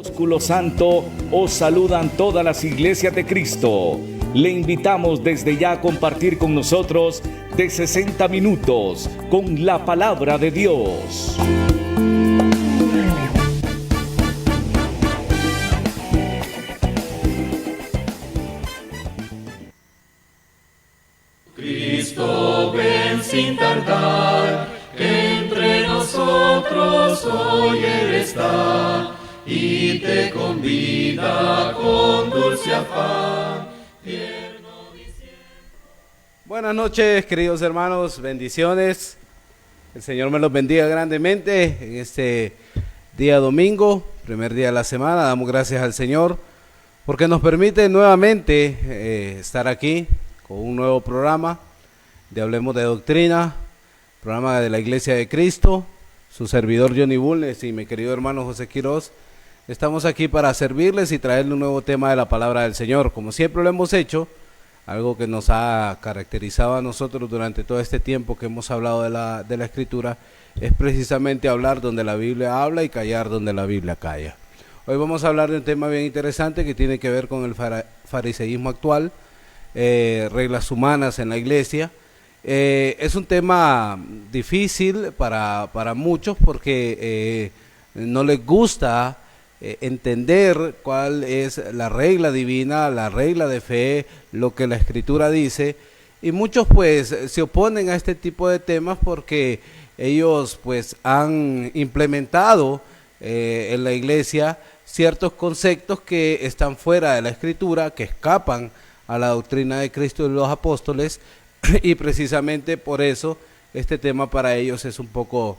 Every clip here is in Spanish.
ósculo santo, os saludan todas las iglesias de Cristo. Le invitamos desde ya a compartir con nosotros de 60 minutos con la palabra de Dios. Cristo, ven sin tardar, entre nosotros hoy Él está, y te convida con dulce afán. Buenas noches, queridos hermanos, bendiciones. El Señor me los bendiga grandemente en este día domingo, primer día de la semana. Damos gracias al Señor porque nos permite nuevamente estar aquí con un nuevo programa de Hablemos de Doctrina, programa de la Iglesia de Cristo. Su servidor Johnny Bulnes y mi querido hermano José Quiroz, estamos aquí para servirles y traerle un nuevo tema de la palabra del Señor. Como siempre lo hemos hecho, algo que nos ha caracterizado a nosotros durante todo este tiempo que hemos hablado de la Escritura, es precisamente hablar donde la Biblia habla y callar donde la Biblia calla. Hoy vamos a hablar de un tema bien interesante que tiene que ver con el fariseísmo actual, reglas humanas en la iglesia. Es un tema difícil para muchos porque no les gusta entender cuál es la regla divina, la regla de fe, lo que la Escritura dice, y muchos pues se oponen a este tipo de temas porque ellos pues han implementado en la iglesia ciertos conceptos que están fuera de la Escritura, que escapan a la doctrina de Cristo y los apóstoles, y precisamente por eso este tema para ellos es un poco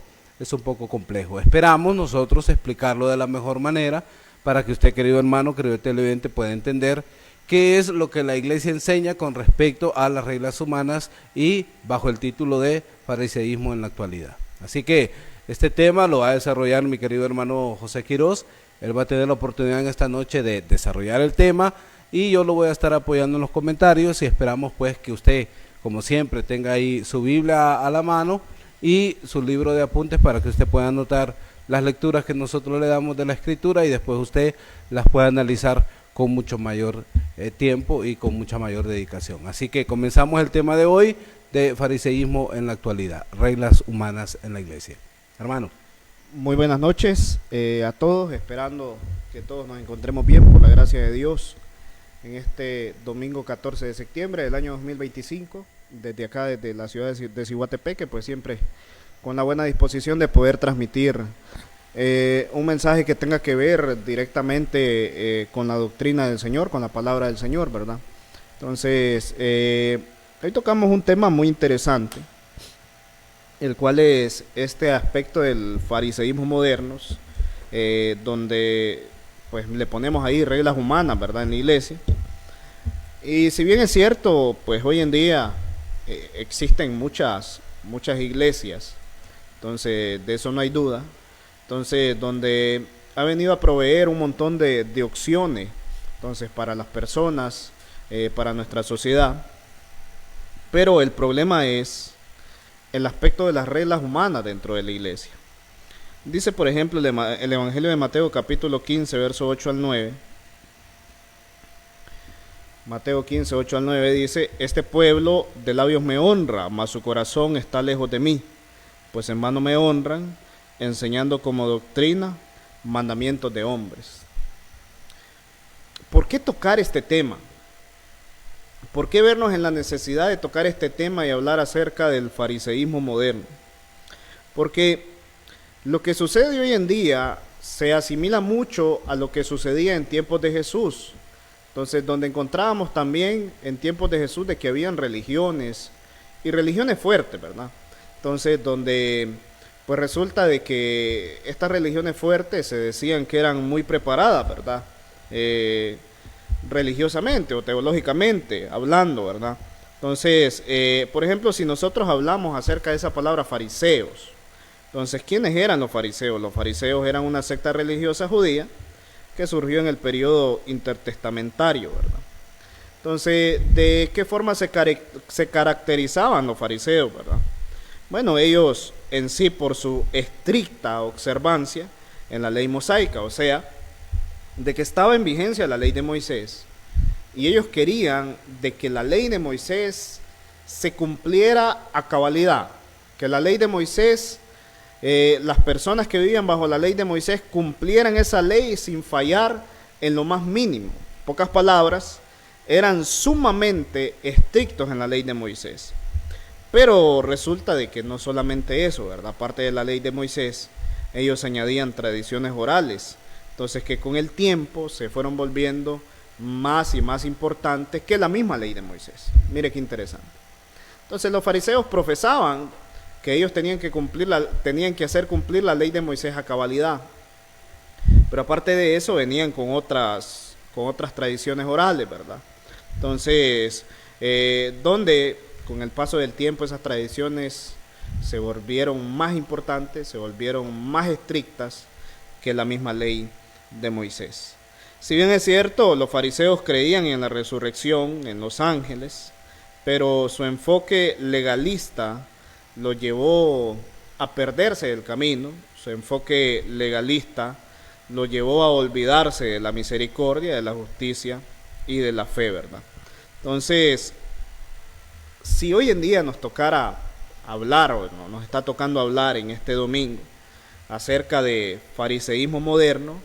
complejo. Esperamos nosotros explicarlo de la mejor manera para que usted, querido hermano, querido televidente, pueda entender qué es lo que la iglesia enseña con respecto a las reglas humanas y bajo el título de fariseísmo en la actualidad. Así que este tema lo va a desarrollar mi querido hermano José Quiroz. Él va a tener la oportunidad en esta noche de desarrollar el tema y yo lo voy a estar apoyando en los comentarios, y esperamos pues que usted, como siempre, tenga ahí su Biblia a la mano y su libro de apuntes para que usted pueda anotar las lecturas que nosotros le damos de la Escritura y después usted las pueda analizar con mucho mayor tiempo y con mucha mayor dedicación. Así que comenzamos el tema de hoy de fariseísmo en la actualidad, reglas humanas en la iglesia. Hermano. Muy buenas noches a todos, esperando que todos nos encontremos bien por la gracia de Dios en este domingo 14 de septiembre del año 2025, desde acá, desde la ciudad de Ciguatepeque, pues siempre con la buena disposición de poder transmitir un mensaje que tenga que ver directamente con la doctrina del Señor, con la palabra del Señor, ¿verdad? Entonces, hoy tocamos un tema muy interesante, el cual es este aspecto del fariseísmo modernos, donde pues le ponemos ahí reglas humanas, ¿verdad?, en la iglesia. Y si bien es cierto, pues hoy en día existen muchas iglesias, entonces de eso no hay duda, entonces donde ha venido a proveer un montón de opciones, entonces para las personas, para nuestra sociedad, pero el problema es el aspecto de las reglas humanas dentro de la iglesia. Dice, por ejemplo, el Evangelio de Mateo, capítulo 15, verso 8 al 9. Mateo 15, 8 al 9 dice: este pueblo de labios me honra, mas su corazón está lejos de mí, pues en vano me honran, enseñando como doctrina mandamientos de hombres. ¿Por qué tocar este tema? ¿Por qué vernos en la necesidad de tocar este tema y hablar acerca del fariseísmo moderno? Porque lo que sucede hoy en día se asimila mucho a lo que sucedía en tiempos de Jesús. Entonces, donde encontrábamos también en tiempos de Jesús de que habían religiones, y religiones fuertes, ¿verdad? Entonces, donde pues resulta de que estas religiones fuertes se decían que eran muy preparadas, ¿verdad? Religiosamente o teológicamente hablando, ¿verdad? Entonces, por ejemplo, si nosotros hablamos acerca de esa palabra fariseos, entonces, ¿quiénes eran los fariseos? Los fariseos eran una secta religiosa judía que surgió en el periodo intertestamentario, ¿verdad? Entonces, ¿de qué forma se caracterizaban los fariseos, verdad? Bueno, ellos en sí, por su estricta observancia en la ley mosaica, o sea, de que estaba en vigencia la ley de Moisés, y ellos querían de que la ley de Moisés se cumpliera a cabalidad, que la ley de Moisés, las personas que vivían bajo la ley de Moisés cumplieran esa ley sin fallar en lo más mínimo. Pocas palabras, eran sumamente estrictos en la ley de Moisés. Pero resulta de que no solamente eso, ¿verdad? Aparte de la ley de Moisés, ellos añadían tradiciones orales. Entonces que con el tiempo se fueron volviendo más y más importantes que la misma ley de Moisés. Mire qué interesante. Entonces los fariseos profesaban que ellos tenían que hacer cumplir la ley de Moisés a cabalidad. Pero aparte de eso venían con otras tradiciones orales, ¿verdad? Entonces, donde con el paso del tiempo esas tradiciones se volvieron más importantes, se volvieron más estrictas que la misma ley de Moisés. Si bien es cierto, los fariseos creían en la resurrección, en los ángeles, pero su enfoque legalista lo llevó a perderse del camino. Su enfoque legalista lo llevó a olvidarse de la misericordia, de la justicia y de la fe, ¿verdad? Entonces, si hoy en día nos tocara hablar, o nos está tocando hablar en este domingo acerca de fariseísmo moderno,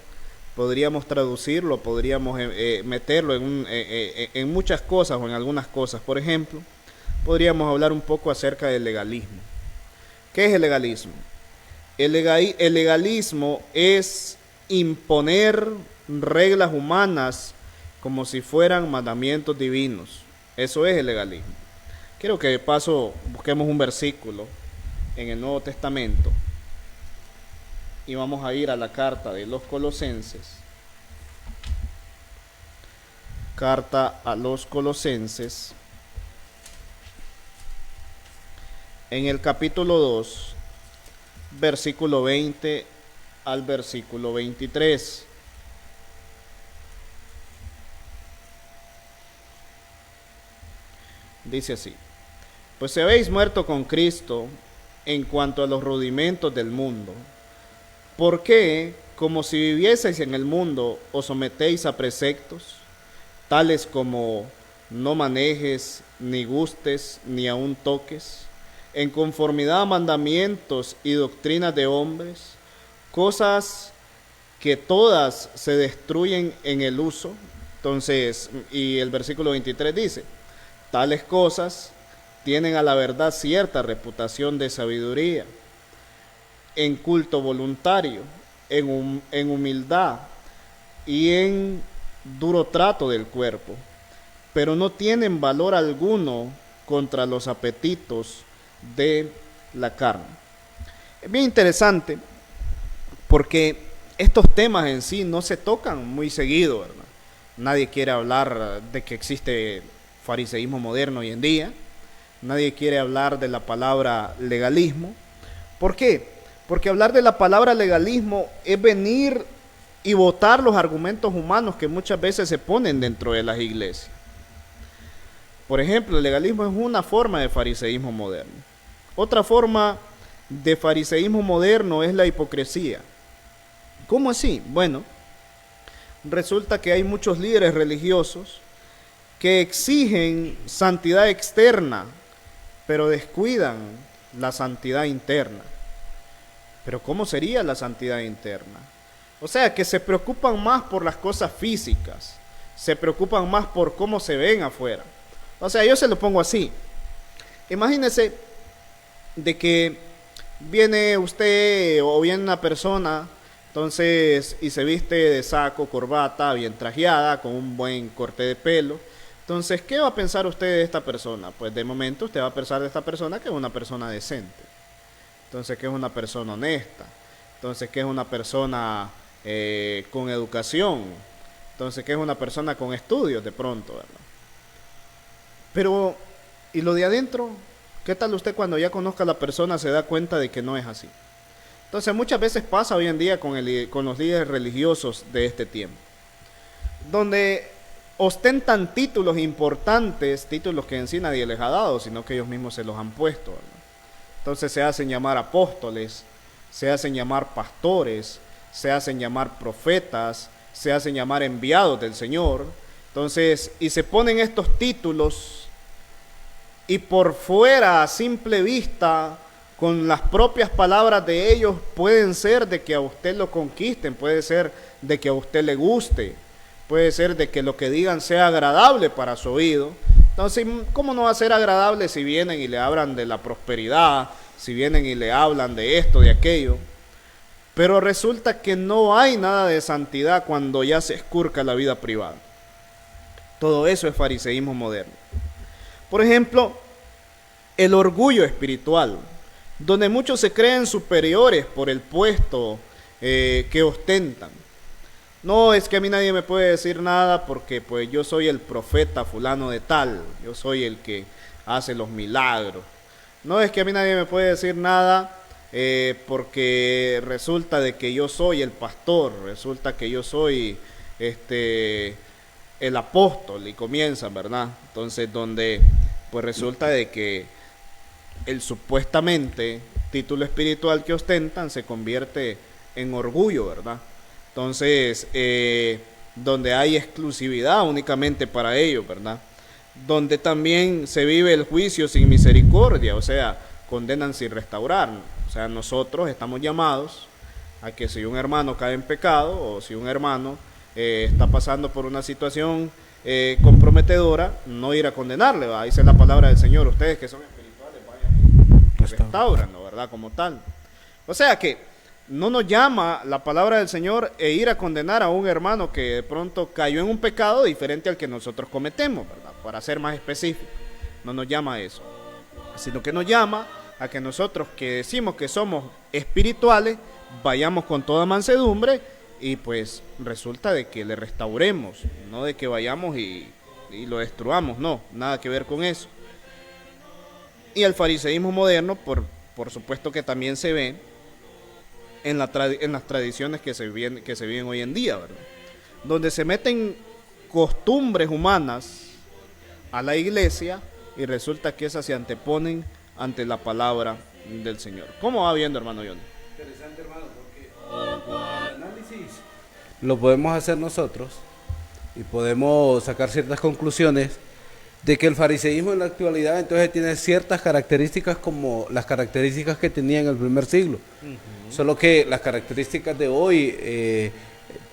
podríamos traducirlo, podríamos meterlo en muchas cosas o en algunas cosas. Por ejemplo, podríamos hablar un poco acerca del legalismo. ¿Qué es el legalismo? El legalismo es imponer reglas humanas como si fueran mandamientos divinos. Eso es el legalismo. Quiero que de paso busquemos un versículo en el Nuevo Testamento y vamos a ir a la carta de los Colosenses. Carta a los Colosenses, en el capítulo 2, versículo 20 al versículo 23. Dice así: pues si habéis muerto con Cristo en cuanto a los rudimentos del mundo, ¿por qué, como si vivieseis en el mundo, os sometéis a preceptos, tales como no manejes, ni gustes, ni aun toques, en conformidad a mandamientos y doctrinas de hombres, cosas que todas se destruyen en el uso? Entonces, y el versículo 23 dice: tales cosas tienen a la verdad cierta reputación de sabiduría, en culto voluntario, en humildad y en duro trato del cuerpo, pero no tienen valor alguno contra los apetitos de la carne. Es bien interesante porque estos temas en sí no se tocan muy seguido, ¿verdad? Nadie quiere hablar de que existe fariseísmo moderno hoy en día. Nadie quiere hablar de la palabra legalismo. ¿Por qué? Porque hablar de la palabra legalismo es venir y botar los argumentos humanos que muchas veces se ponen dentro de las iglesias. Por ejemplo, el legalismo es una forma de fariseísmo moderno. Otra forma de fariseísmo moderno es la hipocresía. ¿Cómo así? Bueno, resulta que hay muchos líderes religiosos que exigen santidad externa, pero descuidan la santidad interna. Pero ¿cómo sería la santidad interna? O sea, que se preocupan más por las cosas físicas, se preocupan más por cómo se ven afuera. O sea, yo se lo pongo así. Imagínese de que viene usted o viene una persona, entonces, y se viste de saco, corbata, bien trajeada, con un buen corte de pelo. Entonces, ¿qué va a pensar usted de esta persona? Pues de momento usted va a pensar de esta persona que es una persona decente. Entonces, que es una persona honesta. Entonces, que es una persona con educación. Entonces, que es una persona con estudios de pronto, ¿verdad? Pero, ¿y lo de adentro? ¿Qué tal usted cuando ya conozca a la persona se da cuenta de que no es así? Entonces, muchas veces pasa hoy en día con los líderes religiosos de este tiempo, donde ostentan títulos importantes, títulos que en sí nadie les ha dado, sino que ellos mismos se los han puesto, ¿verdad? Entonces se hacen llamar apóstoles, se hacen llamar pastores, se hacen llamar profetas, se hacen llamar enviados del Señor. Entonces, y se ponen estos títulos y por fuera, a simple vista, con las propias palabras de ellos, pueden ser de que a usted lo conquisten, puede ser de que a usted le guste, puede ser de que lo que digan sea agradable para su oído. Entonces, ¿cómo no va a ser agradable si vienen y le hablan de la prosperidad, si vienen y le hablan de esto, de aquello? Pero resulta que no hay nada de santidad cuando ya se escurca la vida privada. Todo eso es fariseísmo moderno. Por ejemplo, el orgullo espiritual, donde muchos se creen superiores por el puesto que ostentan. No, es que a mí nadie me puede decir nada porque pues yo soy el profeta fulano de tal, yo soy el que hace los milagros. No, es que a mí nadie me puede decir nada porque resulta de que yo soy el pastor, resulta que yo soy el apóstol, y comienzan, ¿verdad? Entonces, donde pues resulta de que el supuestamente título espiritual que ostentan se convierte en orgullo, ¿verdad? Entonces, donde hay exclusividad únicamente para ellos, ¿verdad? Donde también se vive el juicio sin misericordia, o sea, condenan sin restaurar. O sea, nosotros estamos llamados a que si un hermano cae en pecado o si un hermano está pasando por una situación comprometedora, no ir a condenarle, ¿verdad? Dice la palabra del Señor, ustedes que son espirituales, vayan y restauranlo, ¿verdad? Como tal. O sea que no nos llama la palabra del Señor ir a condenar a un hermano que de pronto cayó en un pecado diferente al que nosotros cometemos, ¿verdad? Para ser más específico, no nos llama a eso, sino que nos llama a que nosotros que decimos que somos espirituales, vayamos con toda mansedumbre y pues resulta de que le restauremos, no de que vayamos y lo destruamos, no, nada que ver con eso. Y el fariseísmo moderno, por supuesto que también se ve en las tradiciones que se viven hoy en día, ¿verdad? Donde se meten costumbres humanas a la iglesia y resulta que esas se anteponen ante la palabra del Señor. ¿Cómo va viendo, hermano Johnny? Interesante, hermano, porque el análisis lo podemos hacer nosotros y podemos sacar ciertas conclusiones de que el fariseísmo en la actualidad entonces tiene ciertas características como las características que tenía en el primer siglo. Solo que las características de hoy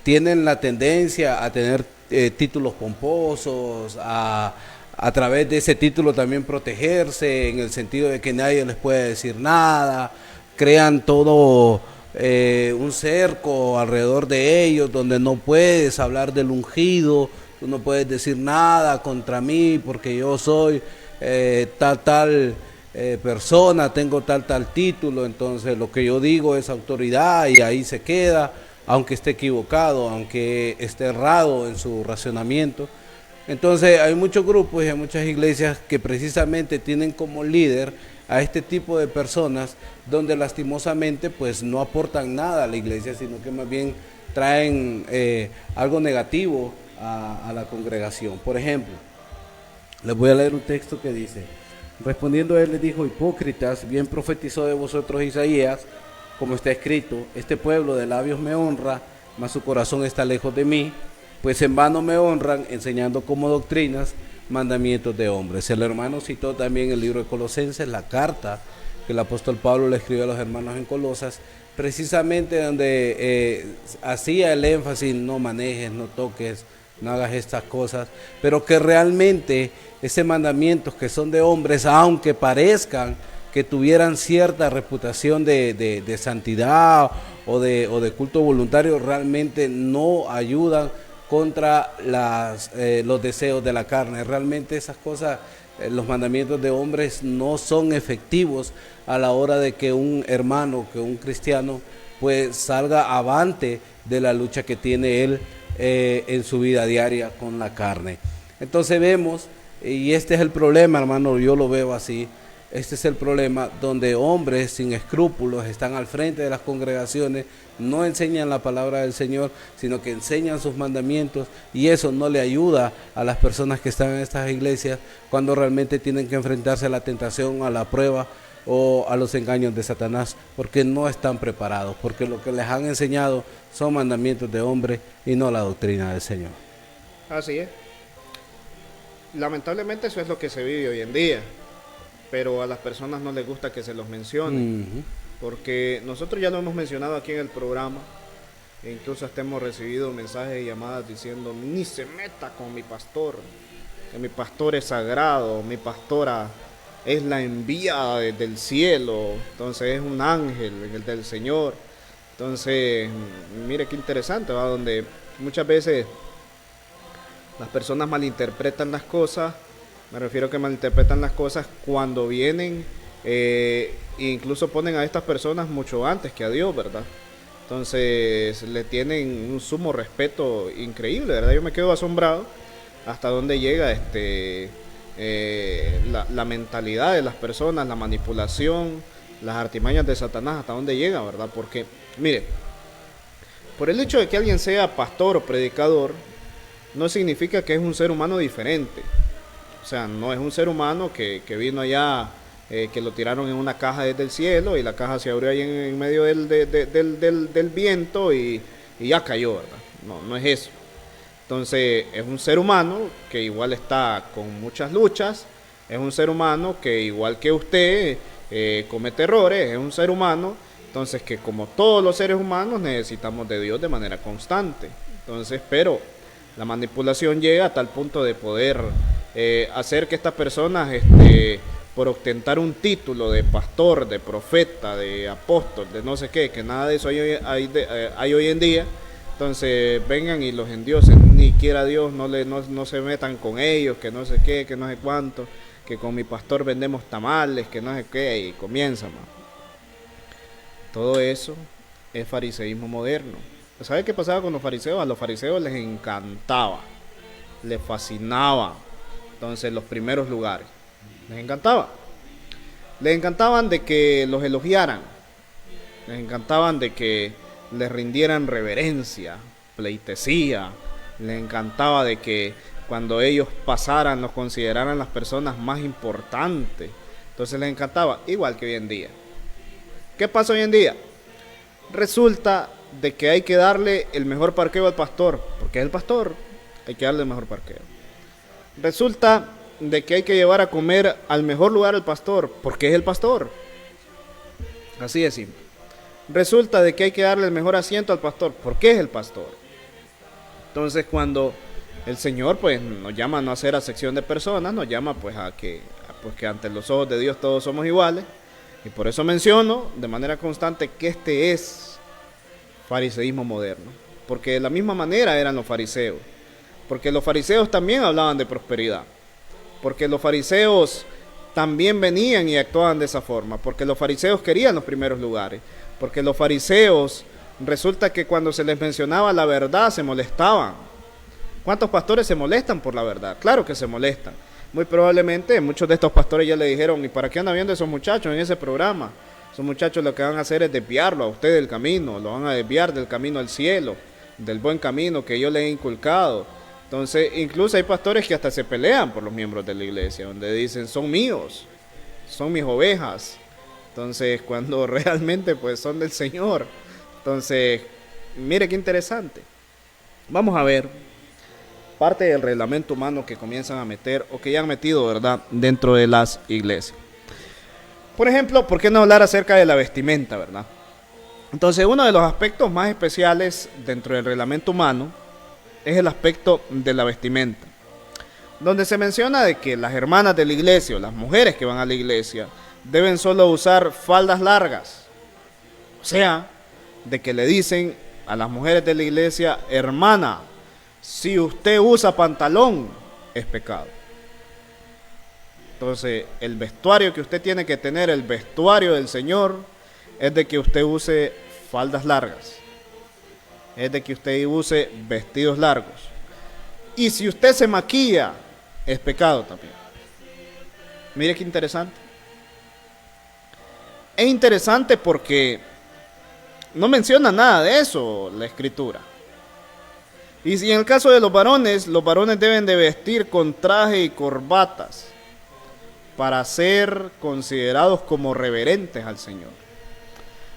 tienen la tendencia a tener títulos pomposos, a través de ese título también protegerse, en el sentido de que nadie les puede decir nada, crean todo un cerco alrededor de ellos, donde no puedes hablar del ungido, tú no puedes decir nada contra mí porque yo soy tal persona, tengo tal título, entonces lo que yo digo es autoridad y ahí se queda, aunque esté equivocado, aunque esté errado en su racionamiento. Entonces hay muchos grupos y hay muchas iglesias que precisamente tienen como líder a este tipo de personas, donde lastimosamente pues no aportan nada a la iglesia, sino que más bien traen algo negativo a la congregación. Por ejemplo, les voy a leer un texto que dice: respondiendo él les dijo: hipócritas, bien profetizó de vosotros Isaías, como está escrito, este pueblo de labios me honra, mas su corazón está lejos de mí, pues en vano me honran, enseñando como doctrinas mandamientos de hombres. El hermano citó también el libro de Colosenses, la carta que el apóstol Pablo le escribió a los hermanos en Colosas, precisamente donde hacía el énfasis: no manejes, no toques, no hagas estas cosas, pero que realmente ese mandamientos que son de hombres, aunque parezcan que tuvieran cierta reputación de santidad o de culto voluntario, realmente no ayudan contra los deseos de la carne. Realmente esas cosas, los mandamientos de hombres no son efectivos a la hora de que un hermano, que un cristiano, pues salga avante de la lucha que tiene él en su vida diaria con la carne. Entonces vemos, y este es el problema, hermano, yo lo veo así, este es el problema, donde hombres sin escrúpulos están al frente de las congregaciones, no enseñan la palabra del Señor, sino que enseñan sus mandamientos, y eso no le ayuda a las personas que están en estas iglesias cuando realmente tienen que enfrentarse a la tentación, a la prueba, o a los engaños de Satanás, porque no están preparados, porque lo que les han enseñado son mandamientos de hombre y no la doctrina del Señor. Así es. Lamentablemente eso es lo que se vive hoy en día, pero a las personas no les gusta que se los mencione, porque nosotros ya lo hemos mencionado aquí en el programa, e incluso hasta hemos recibido mensajes y llamadas diciendo: ni se meta con mi pastor, que mi pastor es sagrado, mi pastora es la enviada desde el cielo, entonces es un ángel, el del Señor. Entonces, mire qué interesante, ¿va? Donde muchas veces las personas malinterpretan las cosas. Me refiero a que malinterpretan las cosas cuando vienen, e incluso ponen a estas personas mucho antes que a Dios, ¿verdad? Entonces le tienen un sumo respeto increíble, ¿verdad? Yo me quedo asombrado hasta dónde llega la mentalidad de las personas, la manipulación, las artimañas de Satanás, hasta dónde llega, ¿verdad? Porque, mire, por el hecho de que alguien sea pastor o predicador, no significa que es un ser humano diferente. O sea, no es un ser humano que vino allá, que lo tiraron en una caja desde el cielo y la caja se abrió ahí en medio del viento y ya cayó, ¿verdad? No es eso. Entonces, es un ser humano que igual está con muchas luchas, es un ser humano que igual que usted comete errores, es un ser humano, entonces que como todos los seres humanos necesitamos de Dios de manera constante. Entonces, pero la manipulación llega a tal punto de poder hacer que estas personas, por ostentar un título de pastor, de profeta, de apóstol, de no sé qué, que nada de eso hay hoy en día, entonces vengan y los endiosen, ni quiera Dios, no se metan con ellos, que no sé qué, que no sé cuánto, que con mi pastor vendemos tamales, que no sé qué, y comienzan. Todo eso es fariseísmo moderno. ¿Sabe qué pasaba con los fariseos? A los fariseos les encantaba, les fascinaba, entonces los primeros lugares, les encantaban de que los elogiaran, les encantaban de que les rindieran reverencia, pleitesía, les encantaba de que cuando ellos pasaran los consideraran las personas más importantes, entonces les encantaba, igual que hoy en día. ¿Qué pasa hoy en día? Resulta de que hay que darle el mejor parqueo al pastor, porque es el pastor, hay que darle el mejor parqueo. Resulta de que hay que llevar a comer al mejor lugar al pastor, porque es el pastor. Así de simple. Resulta de que hay que darle el mejor asiento al pastor, porque es el pastor. Entonces, cuando el Señor pues nos llama a no hacer acepción de personas, nos llama pues a que ante los ojos de Dios todos somos iguales, y por eso menciono de manera constante que este es fariseísmo moderno, porque de la misma manera eran los fariseos, porque los fariseos también hablaban de prosperidad, porque los fariseos también venían y actuaban de esa forma, porque los fariseos querían los primeros lugares, porque los fariseos resulta que cuando se les mencionaba la verdad se molestaban. ¿Cuántos pastores se molestan por la verdad? Claro que se molestan. Muy probablemente muchos de estos pastores ya le dijeron: ¿y para qué andan viendo esos muchachos en ese programa? Esos muchachos lo que van a hacer es desviarlo a usted del camino, lo van a desviar del camino al cielo, del buen camino que yo le he inculcado. Entonces, incluso hay pastores que hasta se pelean por los miembros de la iglesia, donde dicen: son míos, son mis ovejas. Entonces, cuando realmente pues son del Señor. Entonces, mire qué interesante. Vamos a ver parte del reglamento humano que comienzan a meter, o que ya han metido, ¿verdad?, dentro de las iglesias. Por ejemplo, ¿por qué no hablar acerca de la vestimenta, verdad? Entonces, uno de los aspectos más especiales dentro del reglamento humano es el aspecto de la vestimenta, donde se menciona de que las hermanas de la iglesia, o las mujeres que van a la iglesia, deben solo usar faldas largas. O sea, de que le dicen a las mujeres de la iglesia: hermana, si usted usa pantalón, es pecado. Entonces, el vestuario que usted tiene que tener, el vestuario del Señor, es de que usted use faldas largas, es de que usted use vestidos largos. Y si usted se maquilla, es pecado también. Mire qué interesante. Es interesante porque no menciona nada de eso la Escritura. Y si en el caso de los varones deben de vestir con traje y corbatas. para ser considerados como reverentes al Señor.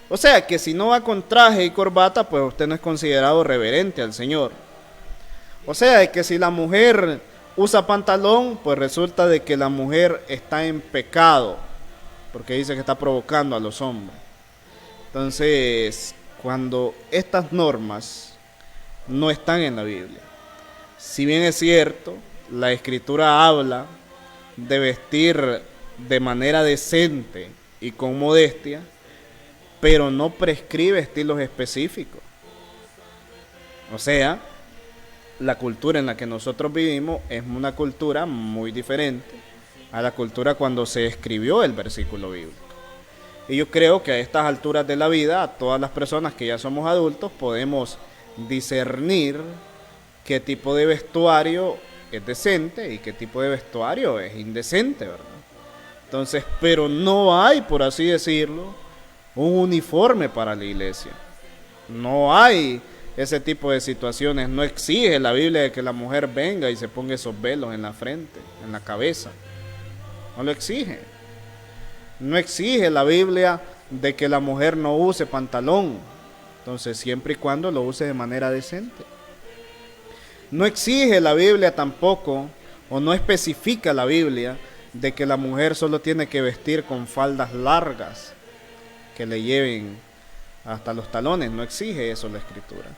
O sea que si no va con traje y corbata, pues usted no es considerado reverente al Señor. O sea de que si la mujer usa pantalón, pues resulta de que la mujer está en pecado, porque dice que está provocando a los hombres. Entonces, cuando estas normas no están en la Biblia, si bien es cierto, la Escritura habla de vestir de manera decente y con modestia, pero no prescribe estilos específicos. O sea, la cultura en la que nosotros vivimos es una cultura muy diferente a la cultura cuando se escribió el versículo bíblico. Y yo creo que a estas alturas de la vida, a todas las personas que ya somos adultos, podemos discernir qué tipo de vestuario es decente y qué tipo de vestuario es indecente, ¿verdad? Entonces, pero no hay, por así decirlo, un uniforme para la iglesia. No hay ese tipo de situaciones. No exige la Biblia de que la mujer venga y se ponga esos velos en la frente, en la cabeza. No lo exige. No exige la Biblia de que la mujer no use pantalón. Entonces, siempre y cuando lo use de manera decente. No exige la Biblia tampoco, o no especifica la Biblia, de que la mujer solo tiene que vestir con faldas largas que le lleven hasta los talones. No exige eso la Escritura.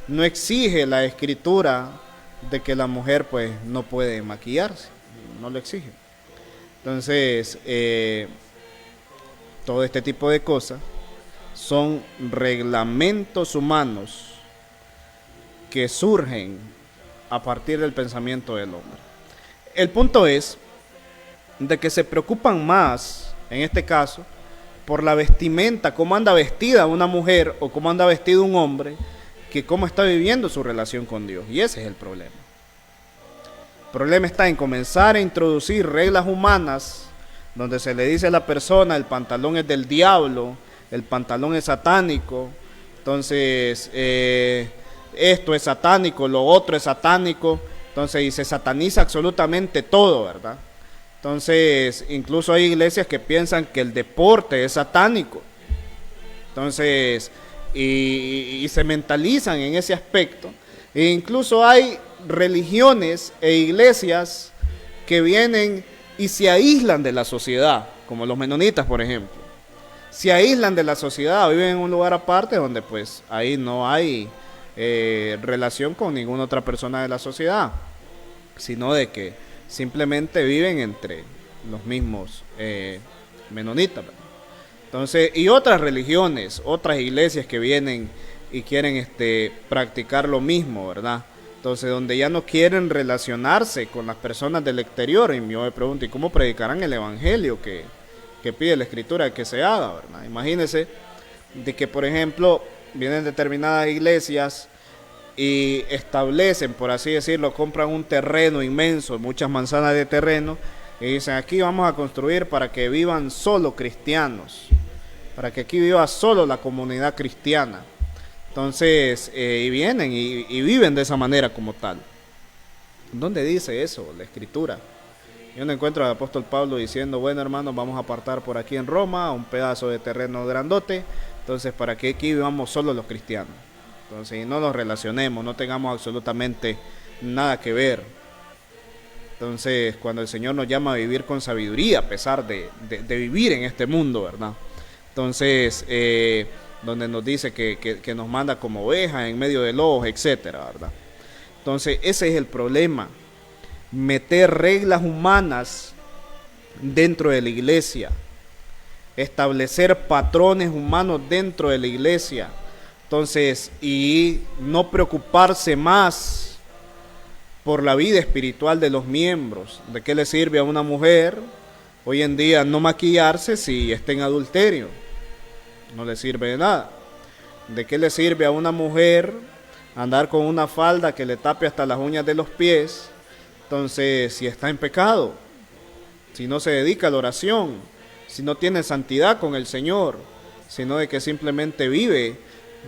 No exige la Escritura de que la mujer pues no puede maquillarse. No lo exige. Entonces, todo este tipo de cosas son reglamentos humanos que surgen a partir del pensamiento del hombre. El punto es de que se preocupan más, en este caso, por la vestimenta, cómo anda vestida una mujer o cómo anda vestido un hombre, que cómo está viviendo su relación con Dios. Y ese es el problema. El problema está en comenzar a introducir reglas humanas donde se le dice a la persona el pantalón es del diablo, el pantalón es satánico, entonces esto es satánico, lo otro es satánico, entonces y se sataniza absolutamente todo, ¿verdad? Entonces, incluso hay iglesias que piensan que el deporte es satánico. Entonces, y se mentalizan en ese aspecto. E incluso hay religiones e iglesias que vienen y se aíslan de la sociedad, como los menonitas, por ejemplo. Se aíslan de la sociedad, viven en un lugar aparte donde pues ahí no hay relación con ninguna otra persona de la sociedad, sino de que simplemente viven entre los mismos menonitas, ¿verdad? Entonces, y otras religiones, otras iglesias que vienen y quieren practicar lo mismo, ¿verdad? Entonces, donde ya no quieren relacionarse con las personas del exterior, y yo me pregunto, ¿y cómo predicarán el evangelio que pide la Escritura que se haga, ¿verdad? Imagínense de que, por ejemplo, vienen determinadas iglesias y establecen, por así decirlo, compran un terreno inmenso, muchas manzanas de terreno, y dicen, aquí vamos a construir para que vivan solo cristianos, para que aquí viva solo la comunidad cristiana. Entonces, y vienen y viven de esa manera como tal. ¿Dónde dice eso la Escritura? Yo no encuentro al apóstol Pablo diciendo, bueno, hermanos, vamos a apartar por aquí en Roma un pedazo de terreno grandote, entonces para que aquí vivamos solo los cristianos. Entonces, y no nos relacionemos, no tengamos absolutamente nada que ver. Entonces, cuando el Señor nos llama a vivir con sabiduría, a pesar de vivir en este mundo, ¿verdad? Entonces, donde nos dice que nos manda como ovejas en medio de lobos, etcétera, ¿verdad? Entonces, ese es el problema. Meter reglas humanas dentro de la iglesia. Establecer patrones humanos dentro de la iglesia. Entonces, y no preocuparse más por la vida espiritual de los miembros. ¿De qué le sirve a una mujer hoy en día no maquillarse si está en adulterio? No le sirve de nada. ¿De qué le sirve a una mujer andar con una falda que le tape hasta las uñas de los pies? Entonces, si está en pecado, si no se dedica a la oración, si no tiene santidad con el Señor, sino de que simplemente vive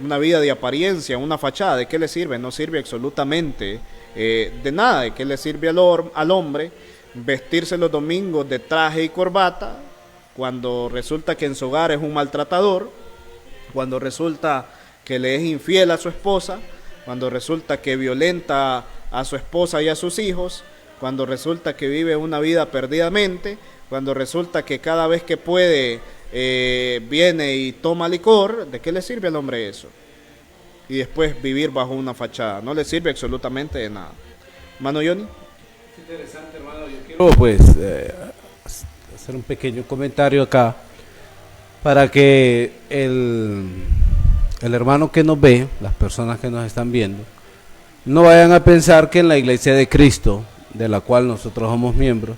una vida de apariencia, una fachada, ¿de qué le sirve? No sirve absolutamente de nada. ¿De qué le sirve al hombre vestirse los domingos de traje y corbata, cuando resulta que en su hogar es un maltratador, cuando resulta que le es infiel a su esposa, cuando resulta que violenta a su esposa y a sus hijos, cuando resulta que vive una vida perdidamente, cuando resulta que cada vez que puede viene y toma licor. ¿De qué le sirve al hombre eso? Y después vivir bajo una fachada, no le sirve absolutamente de nada. Hermano Johnny. Es interesante, hermano. Yo quiero pues hacer un pequeño comentario acá para que el hermano que nos ve, las personas que nos están viendo, no vayan a pensar que en la iglesia de Cristo, de la cual nosotros somos miembros,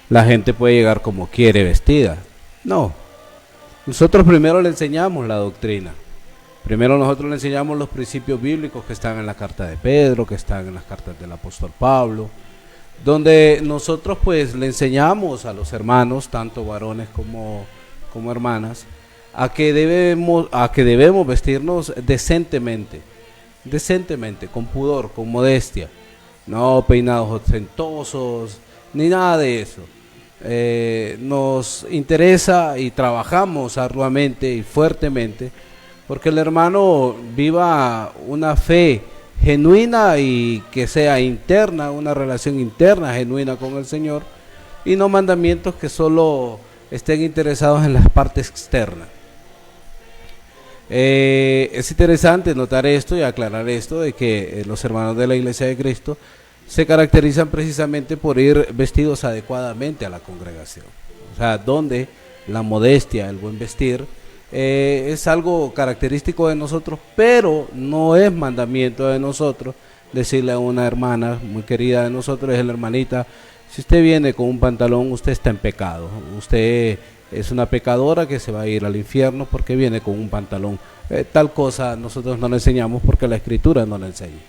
la gente puede llegar como quiere vestida. No, nosotros primero le enseñamos la doctrina. Primero nosotros le enseñamos los principios bíblicos que están en la carta de Pedro, que están en las cartas del apóstol Pablo, donde nosotros pues le enseñamos a los hermanos, tanto varones como hermanas, a que debemos vestirnos decentemente, con pudor, con modestia, no peinados ostentosos, ni nada de eso. Nos interesa y trabajamos arduamente y fuertemente porque el hermano viva una fe genuina y que sea interna, una relación interna genuina con el Señor, y no mandamientos que solo estén interesados en las partes externas. Es interesante notar esto y aclarar esto de que los hermanos de la Iglesia de Cristo se caracterizan precisamente por ir vestidos adecuadamente a la congregación, o sea, donde la modestia, el buen vestir es algo característico de nosotros, pero no es mandamiento de nosotros decirle a una hermana muy querida de nosotros, es la hermanita, si usted viene con un pantalón, usted está en pecado, usted es una pecadora que se va a ir al infierno porque viene con un pantalón. Tal cosa nosotros no le enseñamos porque la Escritura no le enseña.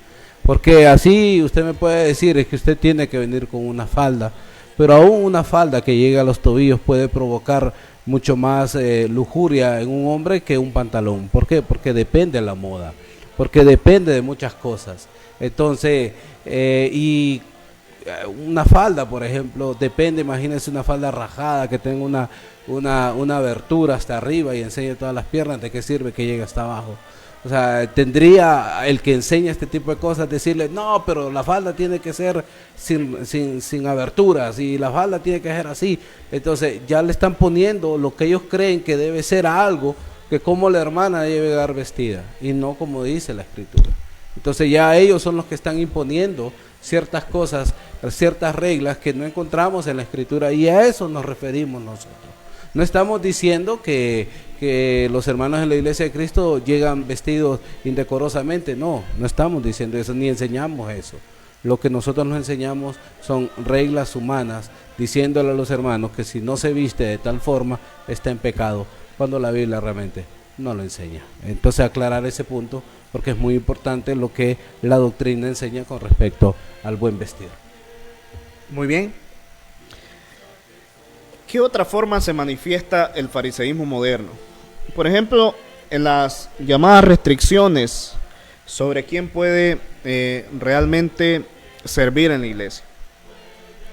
Porque así usted me puede decir, es que usted tiene que venir con una falda, pero aún una falda que llegue a los tobillos puede provocar mucho más lujuria en un hombre que un pantalón. ¿Por qué? Porque depende de la moda, porque depende de muchas cosas. Entonces, una falda, por ejemplo, depende, imagínense una falda rajada que tenga una abertura hasta arriba y enseñe todas las piernas, ¿de qué sirve que llegue hasta abajo? O sea, tendría el que enseña este tipo de cosas decirle, no, pero la falda tiene que ser sin aberturas y la falda tiene que ser así. Entonces ya le están poniendo lo que ellos creen que debe ser algo, que como la hermana debe dar vestida y no como dice la Escritura. Entonces ya ellos son los que están imponiendo ciertas cosas, ciertas reglas que no encontramos en la Escritura, y a eso nos referimos nosotros. No estamos diciendo que los hermanos en la Iglesia de Cristo llegan vestidos indecorosamente, no estamos diciendo eso, ni enseñamos eso. Lo que nosotros nos enseñamos son reglas humanas, diciéndole a los hermanos que si no se viste de tal forma, está en pecado, cuando la Biblia realmente no lo enseña. Entonces aclarar ese punto, porque es muy importante lo que la doctrina enseña con respecto al buen vestir. Muy bien. ¿Qué otra forma se manifiesta el fariseísmo moderno? Por ejemplo, en las llamadas restricciones sobre quién puede realmente servir en la iglesia.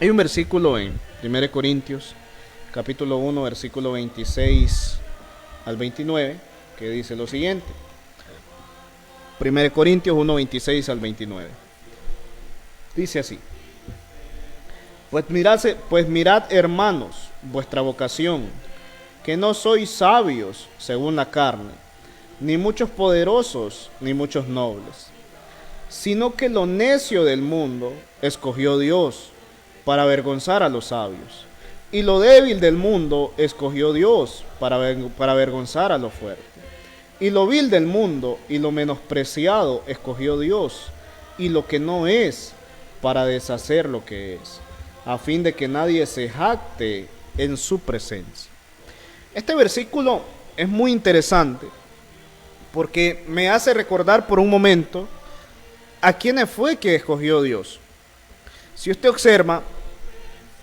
Hay un versículo en 1 Corintios, capítulo 1, versículo 26 al 29, que dice lo siguiente. 1 Corintios 1, 26 al 29. Dice así: Pues mirad, hermanos, vuestra vocación, que no sois sabios según la carne, ni muchos poderosos, ni muchos nobles, sino que lo necio del mundo escogió Dios para avergonzar a los sabios, y lo débil del mundo escogió Dios para avergonzar a lo fuerte, y lo vil del mundo y lo menospreciado escogió Dios, y lo que no es, para deshacer lo que es, a fin de que nadie se jacte en su presencia. Este versículo es muy interesante porque me hace recordar por un momento a quiénes fue que escogió Dios. Si usted observa,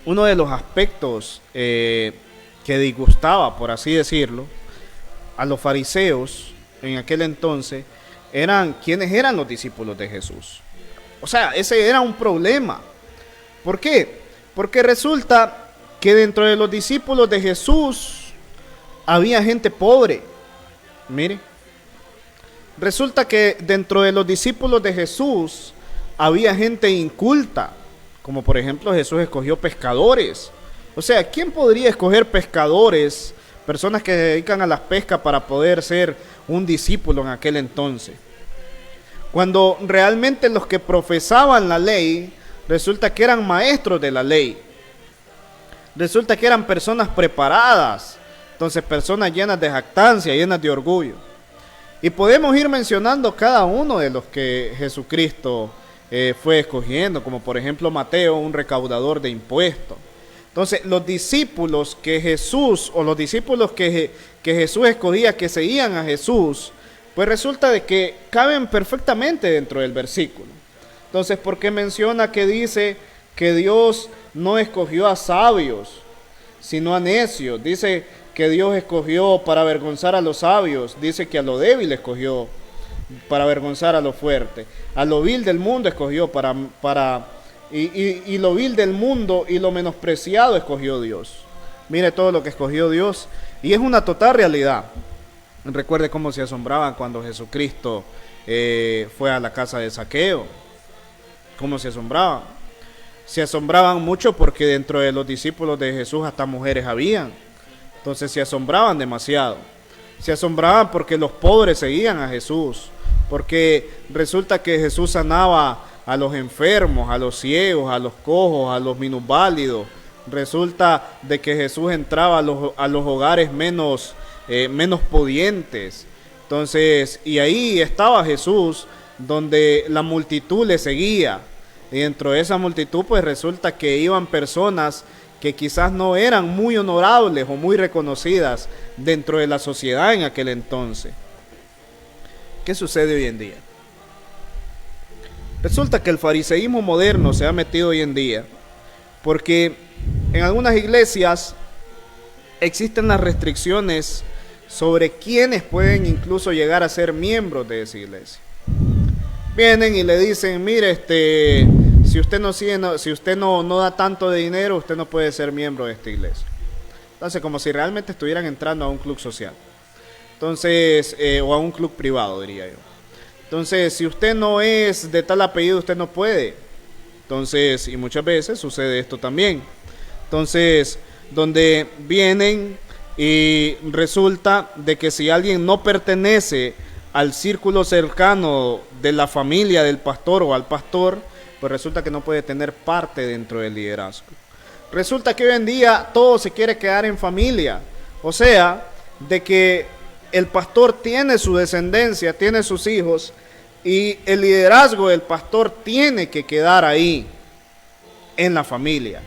uno de los aspectos que disgustaba, por así decirlo, a los fariseos en aquel entonces, eran quiénes eran los discípulos de Jesús. O sea, ese era un problema. ¿Por qué? Porque resulta que dentro de los discípulos de Jesús había gente pobre. Mire, resulta que dentro de los discípulos de Jesús había gente inculta, como por ejemplo Jesús escogió pescadores. O sea, ¿quién podría escoger pescadores, personas que se dedican a la pesca, para poder ser un discípulo en aquel entonces? Cuando realmente los que profesaban la ley, resulta que eran maestros de la ley. Resulta que eran personas preparadas, entonces personas llenas de jactancia, llenas de orgullo. Y podemos ir mencionando cada uno de los que Jesucristo fue escogiendo, como por ejemplo Mateo, un recaudador de impuestos. Entonces los discípulos que Jesús, o los discípulos que Jesús escogía, que seguían a Jesús, pues resulta de que caben perfectamente dentro del versículo. Entonces, ¿por qué menciona que dice que Dios no escogió a sabios, sino a necios? Dice que Dios escogió para avergonzar a los sabios, dice que a lo débil escogió para avergonzar a lo fuerte, a lo vil del mundo escogió y lo vil del mundo y lo menospreciado escogió Dios. Mire todo lo que escogió Dios, y es una total realidad. Recuerde cómo se asombraban cuando Jesucristo fue a la casa de Zaqueo. Cómo se asombraban. Se asombraban mucho porque dentro de los discípulos de Jesús hasta mujeres habían. Entonces se asombraban demasiado. Se asombraban porque los pobres seguían a Jesús. Porque resulta que Jesús sanaba a los enfermos, a los ciegos, a los cojos, a los minusválidos. Resulta de que Jesús entraba a los hogares menos pudientes. Entonces, y ahí estaba Jesús, donde la multitud le seguía, y dentro de esa multitud pues resulta que iban personas que quizás no eran muy honorables o muy reconocidas dentro de la sociedad en aquel entonces. ¿Qué sucede hoy en día? Resulta que el fariseísmo moderno se ha metido hoy en día porque en algunas iglesias existen las restricciones sobre quienes pueden incluso llegar a ser miembros de esa iglesia. Vienen y le dicen, mire, si usted no da tanto de dinero, usted no puede ser miembro de esta iglesia. Entonces, como si realmente estuvieran entrando a un club social. Entonces, o a un club privado, diría yo. Entonces, si usted no es de tal apellido, usted no puede. Entonces, y muchas veces sucede esto también. Entonces, donde vienen y resulta de que si alguien no pertenece al círculo cercano de la familia del pastor o al pastor, pues resulta que no puede tener parte dentro del liderazgo. Resulta que hoy en día todo se quiere quedar en familia, o sea, de que el pastor tiene su descendencia, tiene sus hijos, y el liderazgo del pastor tiene que quedar ahí, en la familia.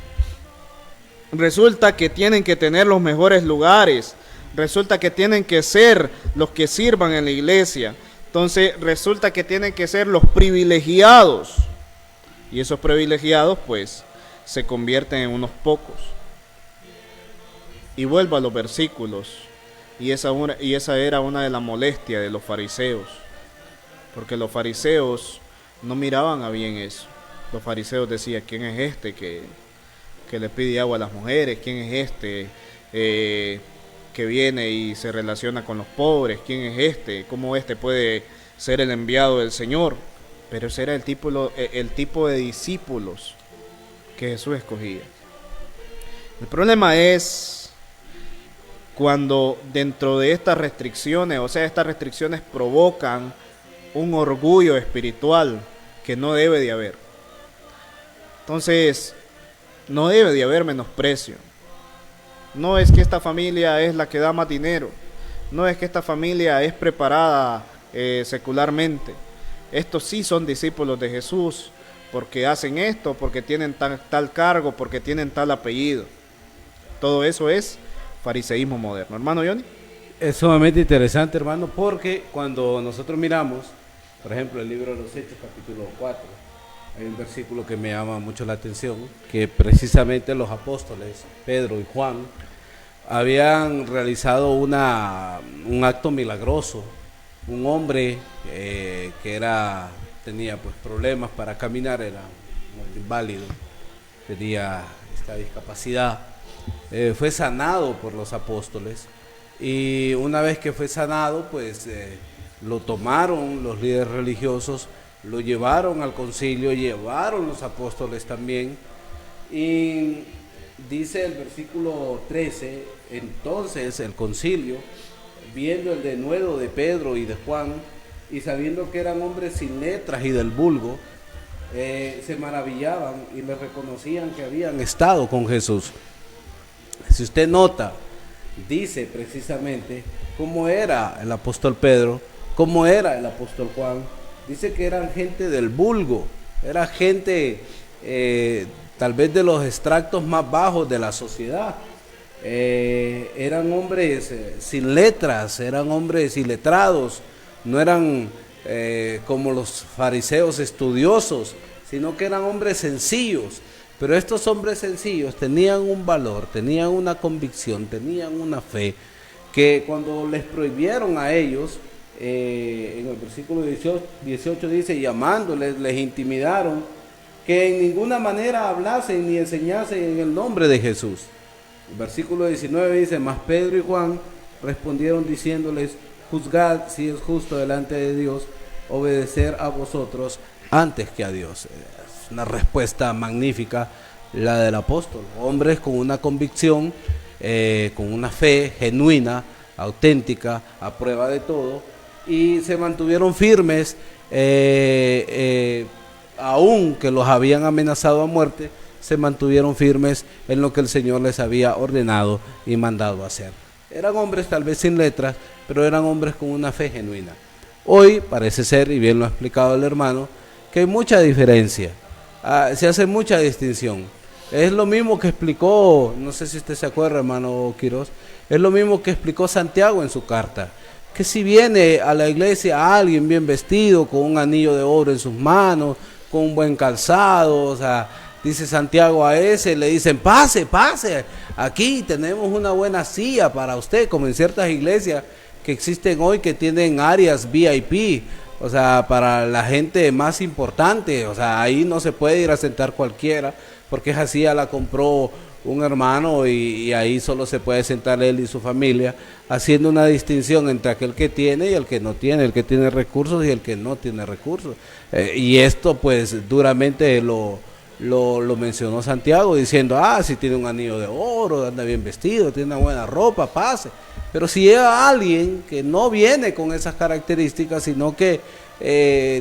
Resulta que tienen que tener los mejores lugares, resulta que tienen que ser los que sirvan en la iglesia, entonces resulta que tienen que ser los privilegiados, y esos privilegiados pues se convierten en unos pocos. Y vuelvo a los versículos, y esa era una de las molestias de los fariseos, porque los fariseos no miraban a bien eso. Los fariseos decían, ¿quién es este que le pide agua a las mujeres? ¿Quién es este que viene y se relaciona con los pobres? ¿Quién es este? ¿Cómo este puede ser el enviado del Señor? Pero ese era el tipo de discípulos que Jesús escogía. El problema es cuando dentro de estas restricciones, o sea, estas restricciones provocan un orgullo espiritual que no debe de haber. Entonces, no debe de haber menosprecio. No es que esta familia es la que da más dinero. No es que esta familia es preparada secularmente. Estos sí son discípulos de Jesús porque hacen esto, porque tienen tal cargo, porque tienen tal apellido. Todo eso es fariseísmo moderno. Hermano Johnny. Es sumamente interesante, hermano, porque cuando nosotros miramos, por ejemplo, el libro de los Hechos, capítulo 4, hay un versículo que me llama mucho la atención, que precisamente los apóstoles, Pedro y Juan, habían realizado un acto milagroso. Un hombre que tenía pues problemas para caminar, era inválido, esta discapacidad, fue sanado por los apóstoles, y una vez que fue sanado, pues lo tomaron los líderes religiosos, lo llevaron al concilio, llevaron los apóstoles también, y dice el versículo 13, entonces el concilio, viendo el denuedo de Pedro y de Juan, y sabiendo que eran hombres sin letras y del vulgo, se maravillaban y le reconocían que habían estado con Jesús. Si usted nota, dice precisamente cómo era el apóstol Pedro, cómo era el apóstol Juan. Dice que eran gente del vulgo, era gente tal vez de los extractos más bajos de la sociedad. Eran hombres sin letras, eran hombres iletrados, no eran como los fariseos estudiosos, sino que eran hombres sencillos. Pero estos hombres sencillos tenían un valor, tenían una convicción, tenían una fe, que cuando les prohibieron a ellos, en el versículo 18 dice, llamándoles, les intimidaron, que en ninguna manera hablasen ni enseñasen en el nombre de Jesús. El versículo 19 dice, mas Pedro y Juan respondieron diciéndoles, juzgad si es justo delante de Dios obedecer a vosotros antes que a Dios. Es una respuesta magnífica la del apóstol. Hombres con una convicción, con una fe genuina, auténtica, a prueba de todo, y se mantuvieron firmes, aun que los habían amenazado a muerte, se mantuvieron firmes en lo que el Señor les había ordenado y mandado hacer. Eran hombres tal vez sin letras, pero eran hombres con una fe genuina. Hoy parece ser, y bien lo ha explicado el hermano, que hay mucha diferencia, se hace mucha distinción. Es lo mismo que explicó, no sé si usted se acuerda, hermano Quiroz, es lo mismo que explicó Santiago en su carta, que si viene a la iglesia alguien bien vestido, con un anillo de oro en sus manos, con un buen calzado, o sea, dice Santiago a ese, le dicen, pase, aquí tenemos una buena silla para usted, como en ciertas iglesias que existen hoy que tienen áreas VIP, o sea, para la gente más importante, o sea, ahí no se puede ir a sentar cualquiera, porque esa silla la compró un hermano y ahí solo se puede sentar él y su familia, haciendo una distinción entre aquel que tiene y el que no tiene, el que tiene recursos y el que no tiene recursos. Y esto pues duramente lo mencionó Santiago diciendo, si tiene un anillo de oro, anda bien vestido, tiene una buena ropa, pase. Pero si llega alguien que no viene con esas características, sino que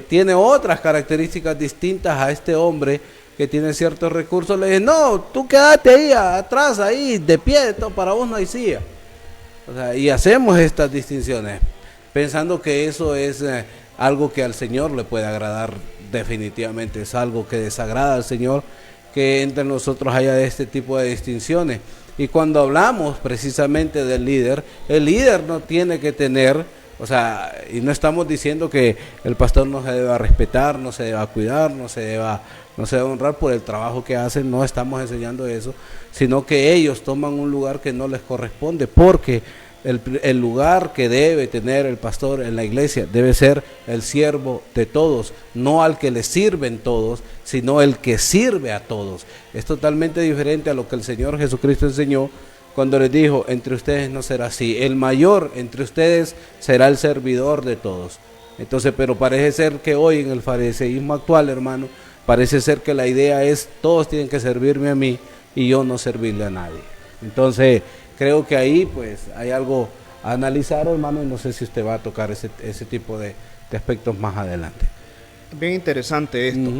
tiene otras características distintas a este hombre que tiene ciertos recursos, le dicen, no, tú quédate ahí atrás, ahí de pie, para vos no hay silla. O sea, y hacemos estas distinciones, pensando que eso es algo que al Señor le puede agradar. Definitivamente es algo que desagrada al Señor, que entre nosotros haya este tipo de distinciones. Y cuando hablamos precisamente del líder, el líder no tiene que tener, o sea, y no estamos diciendo que el pastor no se deba respetar, no se deba cuidar, no se deba honrar por el trabajo que hacen, no estamos enseñando eso, sino que ellos toman un lugar que no les corresponde, porque el lugar que debe tener el pastor en la iglesia debe ser el siervo de todos, no al que le sirven todos, sino el que sirve a todos. Es totalmente diferente a lo que el Señor Jesucristo enseñó cuando les dijo, entre ustedes no será así, el mayor entre ustedes será el servidor de todos. Entonces, pero parece ser que hoy en el fariseísmo actual, hermano, parece ser que la idea es, todos tienen que servirme a mí y yo no servirle a nadie. Entonces, creo que ahí pues hay algo a analizar, hermano, y no sé si usted va a tocar ese tipo de aspectos más adelante. Bien interesante esto.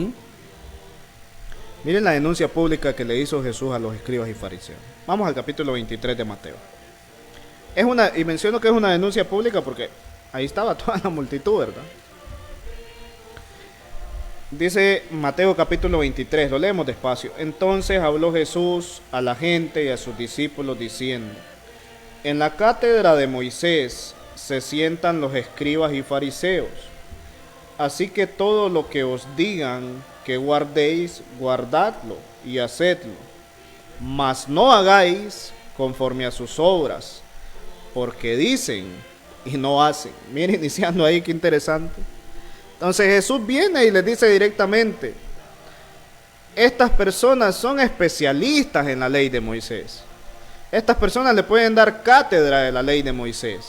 Miren la denuncia pública que le hizo Jesús a los escribas y fariseos. Vamos al capítulo 23 de Mateo. Y menciono que es una denuncia pública porque ahí estaba toda la multitud, ¿verdad? Dice Mateo capítulo 23, lo leemos despacio. Entonces habló Jesús a la gente y a sus discípulos diciendo, en la cátedra de Moisés se sientan los escribas y fariseos. Así que todo lo que os digan que guardéis, guardadlo y hacedlo. Mas no hagáis conforme a sus obras, porque dicen y no hacen. Miren, iniciando ahí, qué interesante. Entonces Jesús viene y les dice directamente, estas personas son especialistas en la ley de Moisés. Estas personas le pueden dar cátedra de la ley de Moisés.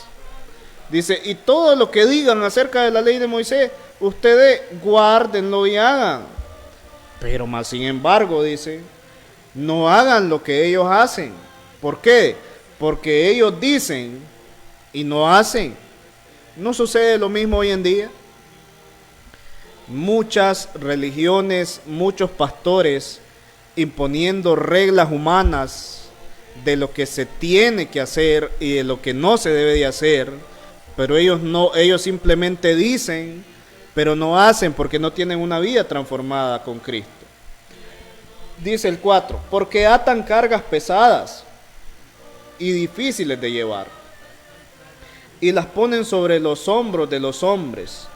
Dice, y todo lo que digan acerca de la ley de Moisés, ustedes guárdenlo y hagan. Pero más sin embargo, dice, no hagan lo que ellos hacen. ¿Por qué? Porque ellos dicen y no hacen. ¿No sucede lo mismo hoy en día? Muchas religiones, muchos pastores imponiendo reglas humanas de lo que se tiene que hacer y de lo que no se debe de hacer, pero ellos simplemente dicen, pero no hacen porque no tienen una vida transformada con Cristo. Dice el 4, porque atan cargas pesadas y difíciles de llevar, y las ponen sobre los hombros de los hombres,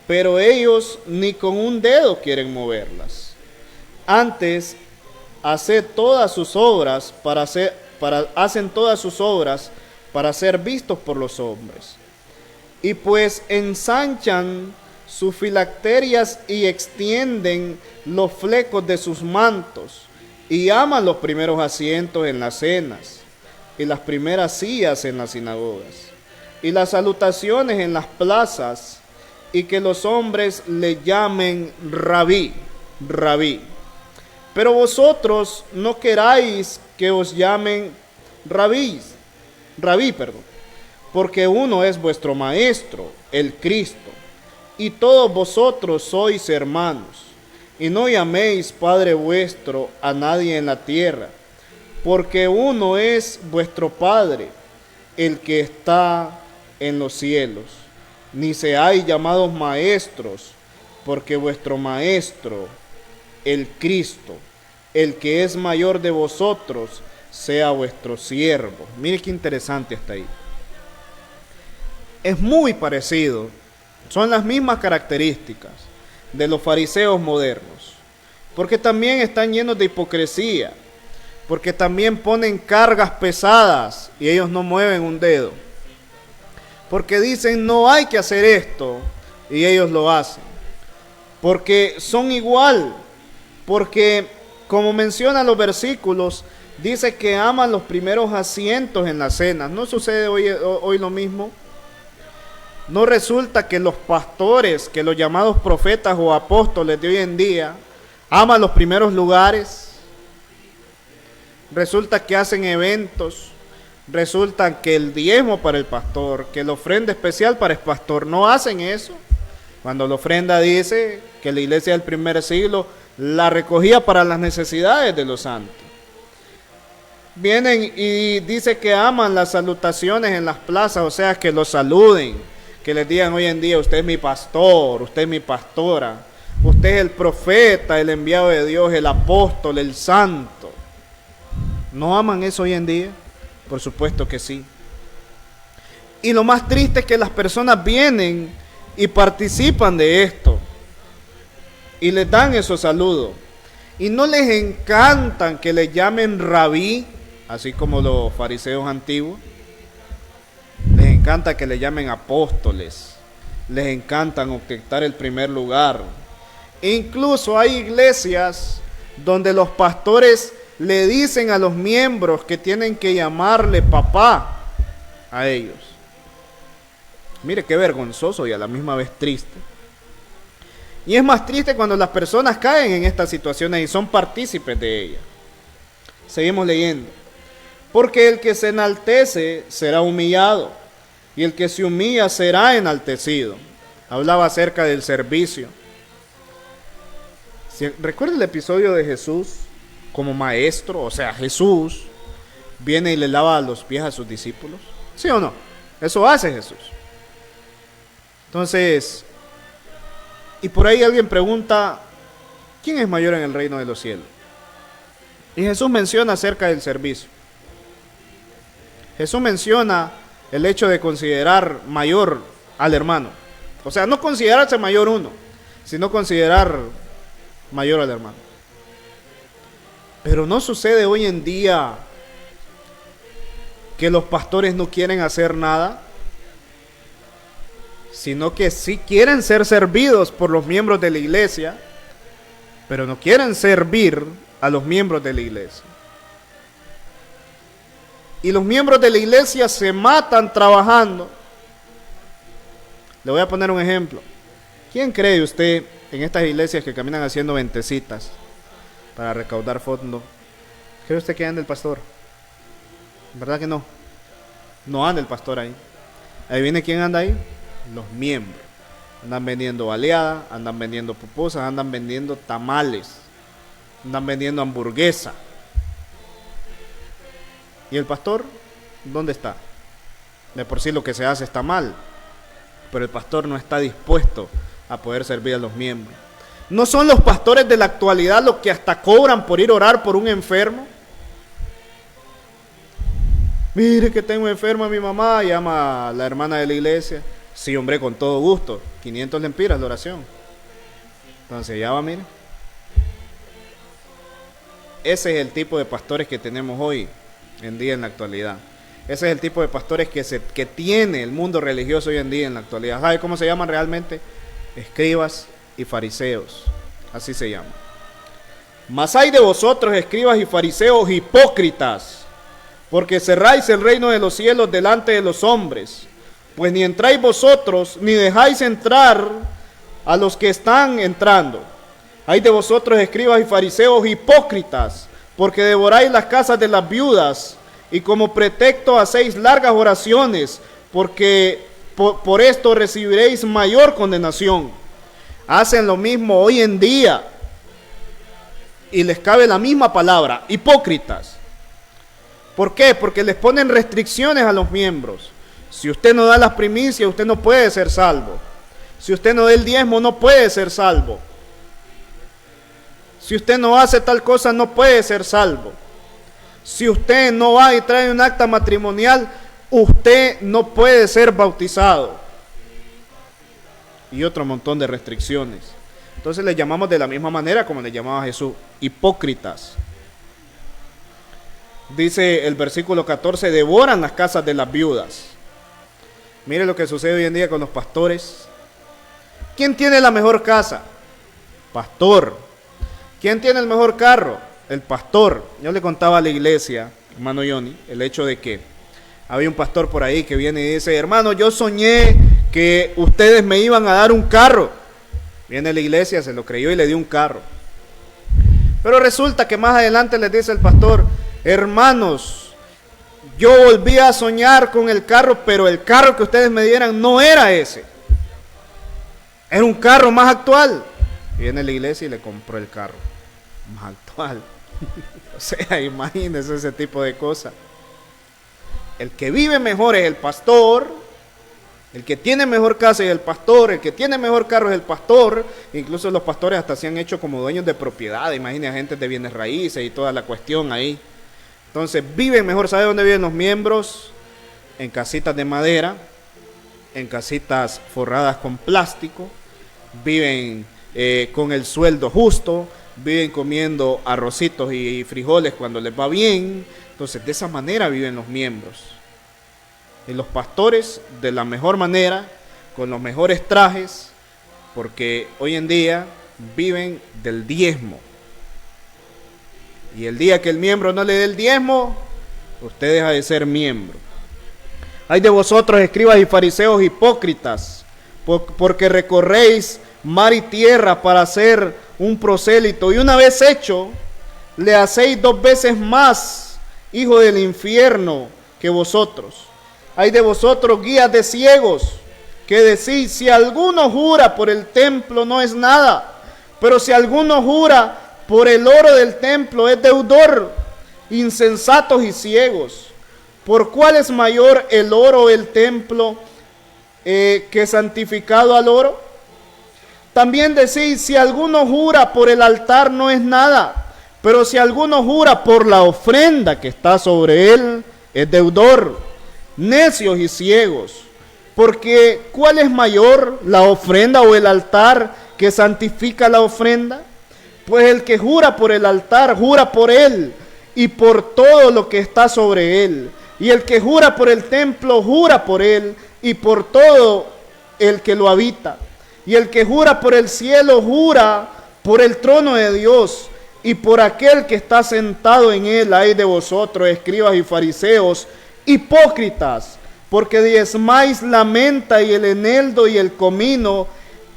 pero ellos ni con un dedo quieren moverlas. Antes, hacen todas sus obras para ser vistos por los hombres. Y pues ensanchan sus filacterias y extienden los flecos de sus mantos, y aman los primeros asientos en las cenas, y las primeras sillas en las sinagogas, y las salutaciones en las plazas, y que los hombres le llamen rabí, rabí. Pero vosotros no queráis que os llamen rabí, porque uno es vuestro maestro, el Cristo, y todos vosotros sois hermanos. Y no llaméis Padre vuestro a nadie en la tierra, porque uno es vuestro Padre, el que está en los cielos. Ni seáis llamados maestros, porque vuestro maestro, el Cristo, el que es mayor de vosotros, sea vuestro siervo. Mire qué interesante está ahí. Es muy parecido, son las mismas características de los fariseos modernos, porque también están llenos de hipocresía, porque también ponen cargas pesadas y ellos no mueven un dedo, porque dicen no hay que hacer esto y ellos lo hacen, porque son igual, porque como mencionan los versículos, dice que aman los primeros asientos en las cenas. ¿No sucede hoy lo mismo? ¿No resulta que los pastores, que los llamados profetas o apóstoles de hoy en día, aman los primeros lugares? Resulta que hacen eventos, resulta que el diezmo para el pastor, que la ofrenda especial para el pastor, ¿no hacen eso? Cuando la ofrenda dice que la iglesia del primer siglo la recogía para las necesidades de los santos. Vienen y dice que aman las salutaciones en las plazas, o sea, que los saluden, que les digan hoy en día, usted es mi pastor, usted es mi pastora, usted es el profeta, el enviado de Dios, el apóstol, el santo. ¿No aman eso hoy en día? Por supuesto que sí. Y lo más triste es que las personas vienen y participan de esto y les dan esos saludos y no les encantan que les llamen rabí, así como los fariseos antiguos. Les encanta que le llamen apóstoles, les encantan ostentar el primer lugar. Incluso hay iglesias donde los pastores le dicen a los miembros que tienen que llamarle papá a ellos. Mire qué vergonzoso y a la misma vez triste. Y es más triste cuando las personas caen en estas situaciones y son partícipes de ellas. Seguimos leyendo. Porque el que se enaltece será humillado, y el que se humilla será enaltecido. Hablaba acerca del servicio. ¿Recuerda el episodio de Jesús como maestro? O sea, Jesús viene y le lava los pies a sus discípulos. ¿Sí o no? Eso hace Jesús. Entonces, y por ahí alguien pregunta, ¿quién es mayor en el reino de los cielos? Y Jesús menciona acerca del servicio. Jesús menciona el hecho de considerar mayor al hermano. O sea, no considerarse mayor uno, sino considerar mayor al hermano. Pero no sucede hoy en día que los pastores no quieren hacer nada, sino que sí quieren ser servidos por los miembros de la iglesia, pero no quieren servir a los miembros de la iglesia. Y los miembros de la iglesia se matan trabajando. Le voy a poner un ejemplo. ¿Quién cree usted en estas iglesias que caminan haciendo ventecitas para recaudar fondos? ¿Cree usted que anda el pastor? ¿Verdad que no? No anda el pastor ahí. Ahí viene quién anda ahí. Los miembros. Andan vendiendo baleadas, andan vendiendo pupusas, andan vendiendo tamales, andan vendiendo hamburguesa. ¿Y el pastor? ¿Dónde está? De por sí lo que se hace está mal, pero el pastor no está dispuesto a poder servir a los miembros. ¿No son los pastores de la actualidad los que hasta cobran por ir a orar por un enfermo? Mire que tengo enferma a mi mamá, llama a la hermana de la iglesia. Sí, hombre, con todo gusto. 500 lempiras la oración. Entonces ya va, mire. Ese es el tipo de pastores que tenemos hoy en día en la actualidad. Ese es el tipo de pastores que tiene el mundo religioso hoy en día en la actualidad. ¿Sabe cómo se llaman realmente? Escribas y fariseos. Así se llaman. Mas hay de vosotros, escribas y fariseos hipócritas, porque cerráis el reino de los cielos delante de los hombres. Pues ni entráis vosotros, ni dejáis entrar a los que están entrando. Hay de vosotros, escribas y fariseos hipócritas, porque devoráis las casas de las viudas, y como pretexto hacéis largas oraciones, porque por esto recibiréis mayor condenación. Hacen lo mismo hoy en día, y les cabe la misma palabra, hipócritas. ¿Por qué? Porque les ponen restricciones a los miembros. Si usted no da las primicias, usted no puede ser salvo. Si usted no da el diezmo, no puede ser salvo. Si usted no hace tal cosa, no puede ser salvo. Si usted no va y trae un acta matrimonial, usted no puede ser bautizado. Y otro montón de restricciones. Entonces le llamamos de la misma manera como le llamaba Jesús, hipócritas. Dice el versículo 14, devoran las casas de las viudas. Mire lo que sucede hoy en día con los pastores. ¿Quién tiene la mejor casa? Pastor. ¿Quién tiene el mejor carro? El pastor. Yo le contaba a la iglesia, hermano Johnny, el hecho de que había un pastor por ahí que viene y dice, hermano, yo soñé que ustedes me iban a dar un carro. Viene a la iglesia, se lo creyó y le dio un carro. Pero resulta que más adelante les dice el pastor, hermanos, yo volví a soñar con el carro, pero el carro que ustedes me dieran no era ese. Era un carro más actual. Viene a la iglesia y le compró el carro más actual. O sea, imagínense ese tipo de cosas. El que vive mejor es el pastor. El que tiene mejor casa es el pastor. El que tiene mejor carro es el pastor. Incluso los pastores hasta se han hecho como dueños de propiedad. Imagínense, agentes de bienes raíces y toda la cuestión ahí. Entonces viven mejor. ¿Sabe dónde viven los miembros? En casitas de madera, en casitas forradas con plástico, viven con el sueldo justo, viven comiendo arrocitos y frijoles cuando les va bien. Entonces de esa manera viven los miembros. Y los pastores de la mejor manera, con los mejores trajes, porque hoy en día viven del diezmo. Y el día que el miembro no le dé el diezmo, usted deja de ser miembro. Hay de vosotros, escribas y fariseos hipócritas, porque recorréis mar y tierra para hacer un prosélito, y una vez hecho, le hacéis 2 veces más hijo del infierno que vosotros. Hay de vosotros, guías de ciegos, que decís, si alguno jura por el templo no es nada, pero si alguno jura por el oro del templo es deudor. Insensatos y ciegos, ¿por cuál es mayor el oro o el templo que santificado al oro? También decís, si alguno jura por el altar no es nada, pero si alguno jura por la ofrenda que está sobre él, es deudor. Necios y ciegos, porque ¿cuál es mayor, la ofrenda o el altar que santifica la ofrenda? Pues el que jura por el altar, jura por él y por todo lo que está sobre él. Y el que jura por el templo, jura por él y por todo el que lo habita. Y el que jura por el cielo, jura por el trono de Dios y por aquel que está sentado en él. Ay de vosotros, escribas y fariseos, hipócritas, porque diezmáis la menta y el eneldo y el comino,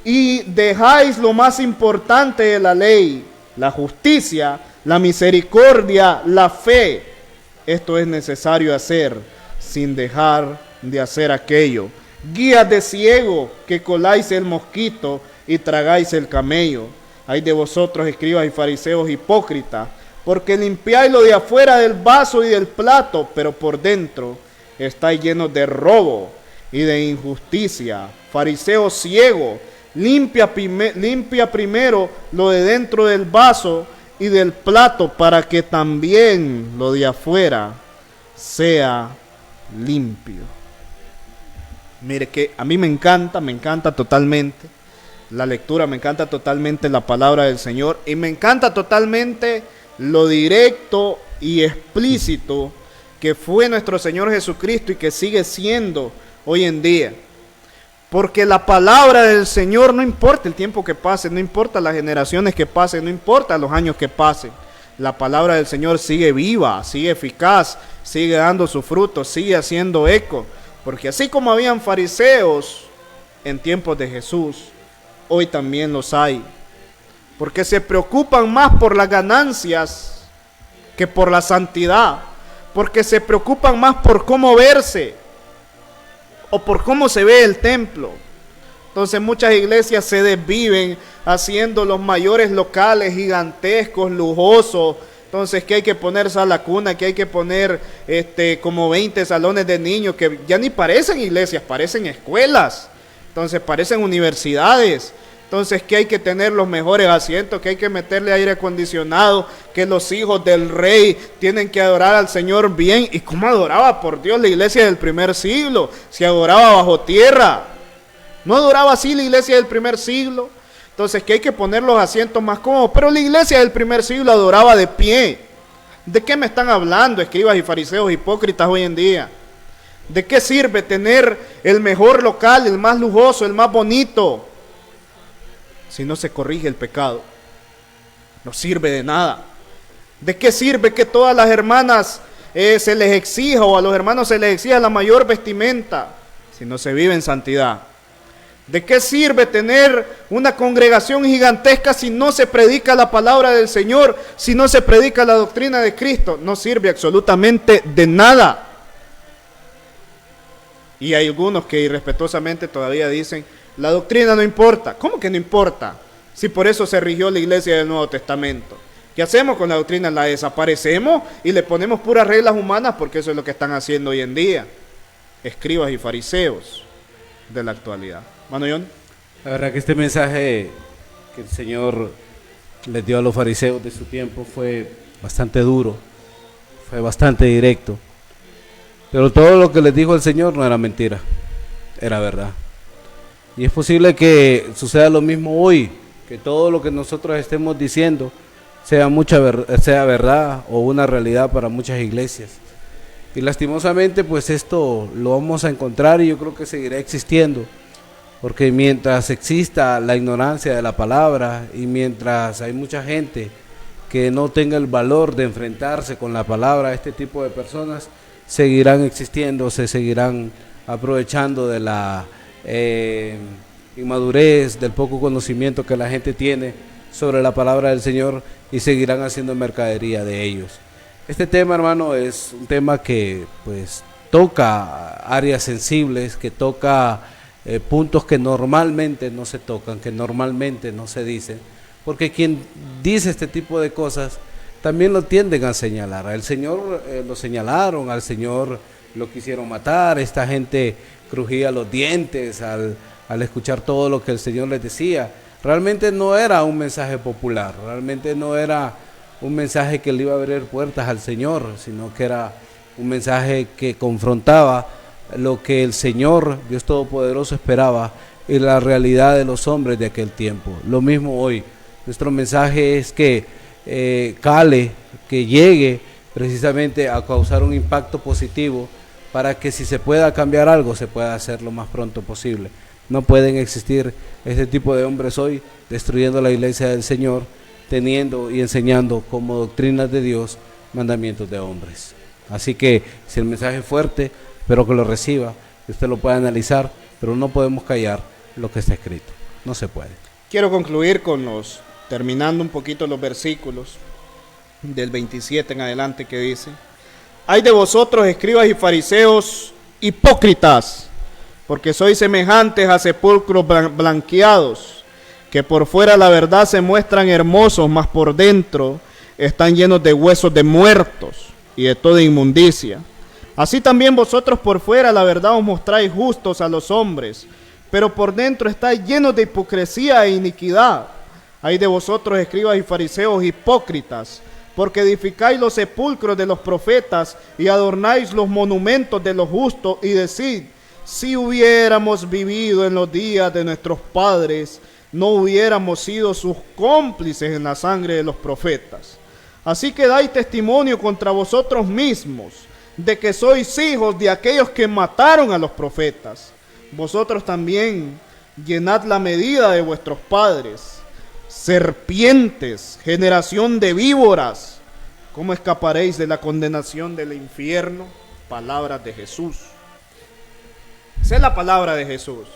y dejáis lo más importante de la ley, la justicia, la misericordia, la fe. Esto es necesario hacer, sin dejar de hacer aquello. Guías de ciego, que coláis el mosquito y tragáis el camello. Ay de vosotros, escribas y fariseos hipócritas, porque limpiáis lo de afuera del vaso y del plato, pero por dentro estáis llenos de robo y de injusticia. Fariseo ciego, limpia primero lo de dentro del vaso y del plato, para que también lo de afuera sea limpio. Mire que a mí me encanta totalmente la lectura, me encanta totalmente la palabra del Señor, y me encanta totalmente lo directo y explícito que fue nuestro Señor Jesucristo y que sigue siendo hoy en día. Porque la palabra del Señor, no importa el tiempo que pase, no importa las generaciones que pasen, no importa los años que pasen, la palabra del Señor sigue viva, sigue eficaz, sigue dando su fruto, sigue haciendo eco. Porque así como habían fariseos en tiempos de Jesús, hoy también los hay. Porque se preocupan más por las ganancias que por la santidad. Porque se preocupan más por cómo verse o por cómo se ve el templo. Entonces muchas iglesias se desviven haciendo los mayores locales gigantescos, lujosos. Entonces que hay que poner sala cuna, que hay que poner como 20 salones de niños, que ya ni parecen iglesias, parecen escuelas. Entonces parecen universidades. Entonces que hay que tener los mejores asientos, que hay que meterle aire acondicionado, que los hijos del rey tienen que adorar al Señor bien. ¿Y cómo adoraba, por Dios, la iglesia del primer siglo? Se adoraba bajo tierra. ¿No adoraba así la iglesia del primer siglo? Entonces que hay que poner los asientos más cómodos. Pero la iglesia del primer siglo adoraba de pie. ¿De qué me están hablando, escribas y fariseos hipócritas, hoy en día? ¿De qué sirve tener el mejor local, el más lujoso, el más bonito, si no se corrige el pecado? No sirve de nada. ¿De qué sirve que todas las hermanas se les exija, o a los hermanos se les exija la mayor vestimenta, si no se vive en santidad? ¿De qué sirve tener una congregación gigantesca si no se predica la palabra del Señor, si no se predica la doctrina de Cristo? No sirve absolutamente de nada. Y hay algunos que irrespetuosamente todavía dicen: la doctrina no importa. ¿Cómo que no importa? Si por eso se rigió la iglesia del Nuevo Testamento. ¿Qué hacemos con la doctrina? La desaparecemos y le ponemos puras reglas humanas, porque eso es lo que están haciendo hoy en día escribas y fariseos de la actualidad. Mano John. La verdad que este mensaje que el Señor les dio a los fariseos de su tiempo fue bastante duro, fue bastante directo. Pero todo lo que les dijo el Señor no era mentira, era verdad. Y es posible que suceda lo mismo hoy, que todo lo que nosotros estemos diciendo sea verdad o una realidad para muchas iglesias. Y lastimosamente pues esto lo vamos a encontrar, y yo creo que seguirá existiendo, porque mientras exista la ignorancia de la palabra y mientras hay mucha gente que no tenga el valor de enfrentarse con la palabra, este tipo de personas seguirán existiendo, se seguirán aprovechando de la inmadurez, del poco conocimiento que la gente tiene sobre la palabra del Señor, y seguirán haciendo mercadería de ellos. Este tema, hermano, es un tema que pues toca áreas sensibles, que toca puntos que normalmente no se tocan, que normalmente no se dicen, porque quien dice este tipo de cosas también lo tienden a señalar. Al Señor lo señalaron, al Señor lo quisieron matar, esta gente crujía los dientes al escuchar todo lo que el Señor les decía. Realmente no era un mensaje popular, realmente no era un mensaje que le iba a abrir puertas al Señor, sino que era un mensaje que confrontaba lo que el Señor, Dios Todopoderoso, esperaba y la realidad de los hombres de aquel tiempo. Lo mismo hoy, nuestro mensaje es que cale, que llegue precisamente a causar un impacto positivo, para que si se pueda cambiar algo, se pueda hacer lo más pronto posible. No pueden existir este tipo de hombres hoy destruyendo la iglesia del Señor, teniendo y enseñando como doctrinas de Dios mandamientos de hombres. Así que si el mensaje es fuerte, espero que lo reciba, que usted lo pueda analizar, pero no podemos callar lo que está escrito. No se puede. Quiero concluir terminando un poquito los versículos del 27 en adelante, que dice: Ay de vosotros, escribas y fariseos hipócritas, porque sois semejantes a sepulcros blanqueados, que por fuera la verdad se muestran hermosos, mas por dentro están llenos de huesos de muertos y de toda inmundicia. Así también vosotros por fuera la verdad os mostráis justos a los hombres, pero por dentro estáis llenos de hipocresía e iniquidad. Ay de vosotros, escribas y fariseos hipócritas, porque edificáis los sepulcros de los profetas y adornáis los monumentos de los justos, y decid: si hubiéramos vivido en los días de nuestros padres, no hubiéramos sido sus cómplices en la sangre de los profetas. Así que dais testimonio contra vosotros mismos de que sois hijos de aquellos que mataron a los profetas. Vosotros también llenad la medida de vuestros padres. Serpientes, generación de víboras, ¿cómo escaparéis de la condenación del infierno? Palabras de Jesús. Esa es la palabra de Jesús.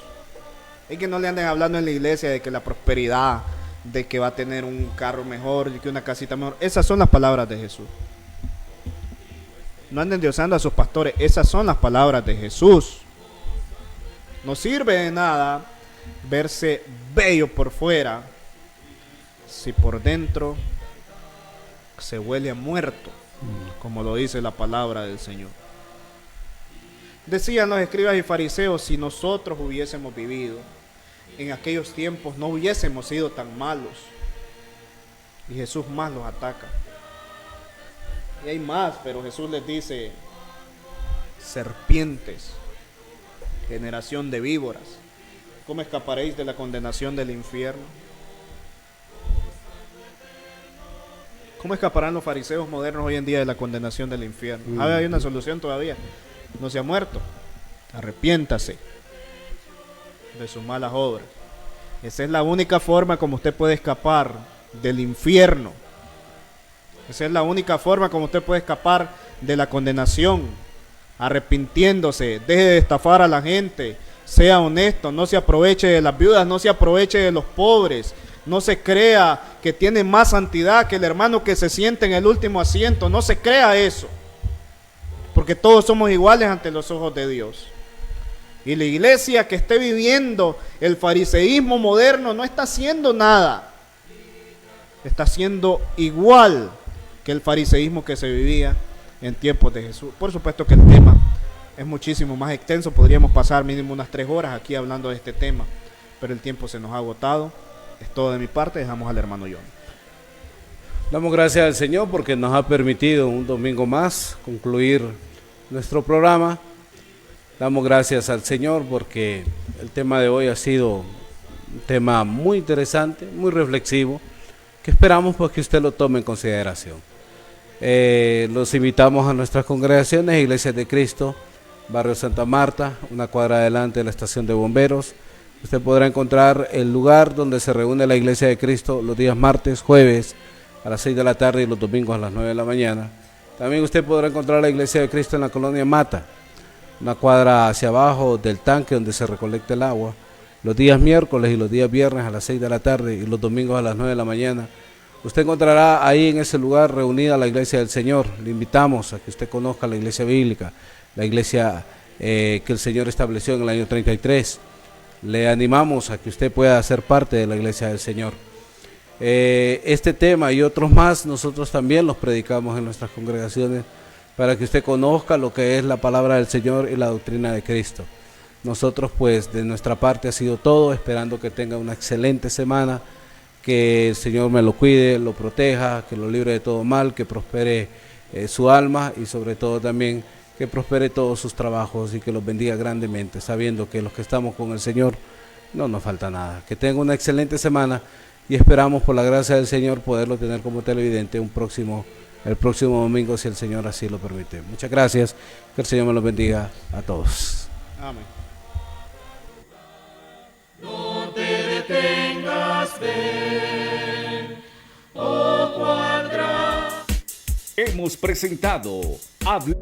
Es que no le anden hablando en la iglesia de que la prosperidad, de que va a tener un carro mejor, de que una casita mejor. Esas son las palabras de Jesús. No anden diosando a sus pastores. Esas son las palabras de Jesús. No sirve de nada verse bello por fuera si por dentro se huele a muerto, como lo dice la palabra del Señor. Decían los escribas y fariseos: si nosotros hubiésemos vivido en aquellos tiempos, no hubiésemos sido tan malos. Y Jesús más los ataca. Y hay más, pero Jesús les dice: serpientes, generación de víboras, ¿cómo escaparéis de la condenación del infierno? ¿Cómo escaparán los fariseos modernos hoy en día de la condenación del infierno? Hay una solución todavía. No se ha muerto. Arrepiéntase de sus malas obras. Esa es la única forma como usted puede escapar del infierno. Esa es la única forma como usted puede escapar de la condenación. Arrepintiéndose, deje de estafar a la gente, sea honesto, no se aproveche de las viudas, no se aproveche de los pobres, no se crea que tiene más santidad que el hermano que se siente en el último asiento, no se crea eso, porque todos somos iguales ante los ojos de Dios. Y la iglesia que esté viviendo el fariseísmo moderno no está haciendo nada, está haciendo igual que el fariseísmo que se vivía en tiempos de Jesús. Por supuesto que el tema es muchísimo más extenso, podríamos pasar mínimo unas 3 horas aquí hablando de este tema, pero el tiempo se nos ha agotado. Es todo de mi parte, dejamos al hermano John. Damos gracias al Señor porque nos ha permitido un domingo más concluir nuestro programa. Damos gracias al Señor porque el tema de hoy ha sido un tema muy interesante, muy reflexivo, que esperamos pues que usted lo tome en consideración. Los invitamos a nuestras congregaciones, Iglesias de Cristo, Barrio Santa Marta, una cuadra adelante de la estación de bomberos. Usted podrá encontrar el lugar donde se reúne la Iglesia de Cristo los días martes, jueves a las 6 de la tarde y los domingos a las 9 de la mañana. También usted podrá encontrar la Iglesia de Cristo en la colonia Mata, una cuadra hacia abajo del tanque donde se recolecta el agua, los días miércoles y los días viernes a las 6 de la tarde y los domingos a las 9 de la mañana. Usted encontrará ahí en ese lugar reunida la Iglesia del Señor. Le invitamos a que usted conozca la Iglesia Bíblica, la Iglesia que el Señor estableció en el año 33. Le animamos a que usted pueda ser parte de la Iglesia del Señor. Este tema y otros más nosotros también los predicamos en nuestras congregaciones para que usted conozca lo que es la palabra del Señor y la doctrina de Cristo. Nosotros pues de nuestra parte ha sido todo, esperando que tenga una excelente semana, que el Señor me lo cuide, lo proteja, que lo libre de todo mal, que prospere su alma y sobre todo también que prospere todos sus trabajos y que los bendiga grandemente, sabiendo que los que estamos con el Señor no nos falta nada. Que tenga una excelente semana y esperamos por la gracia del Señor poderlo tener como televidente el próximo domingo, si el Señor así lo permite. Muchas gracias, que el Señor me los bendiga a todos. Amén. ven. Oh, cuadra. Hemos presentado Habla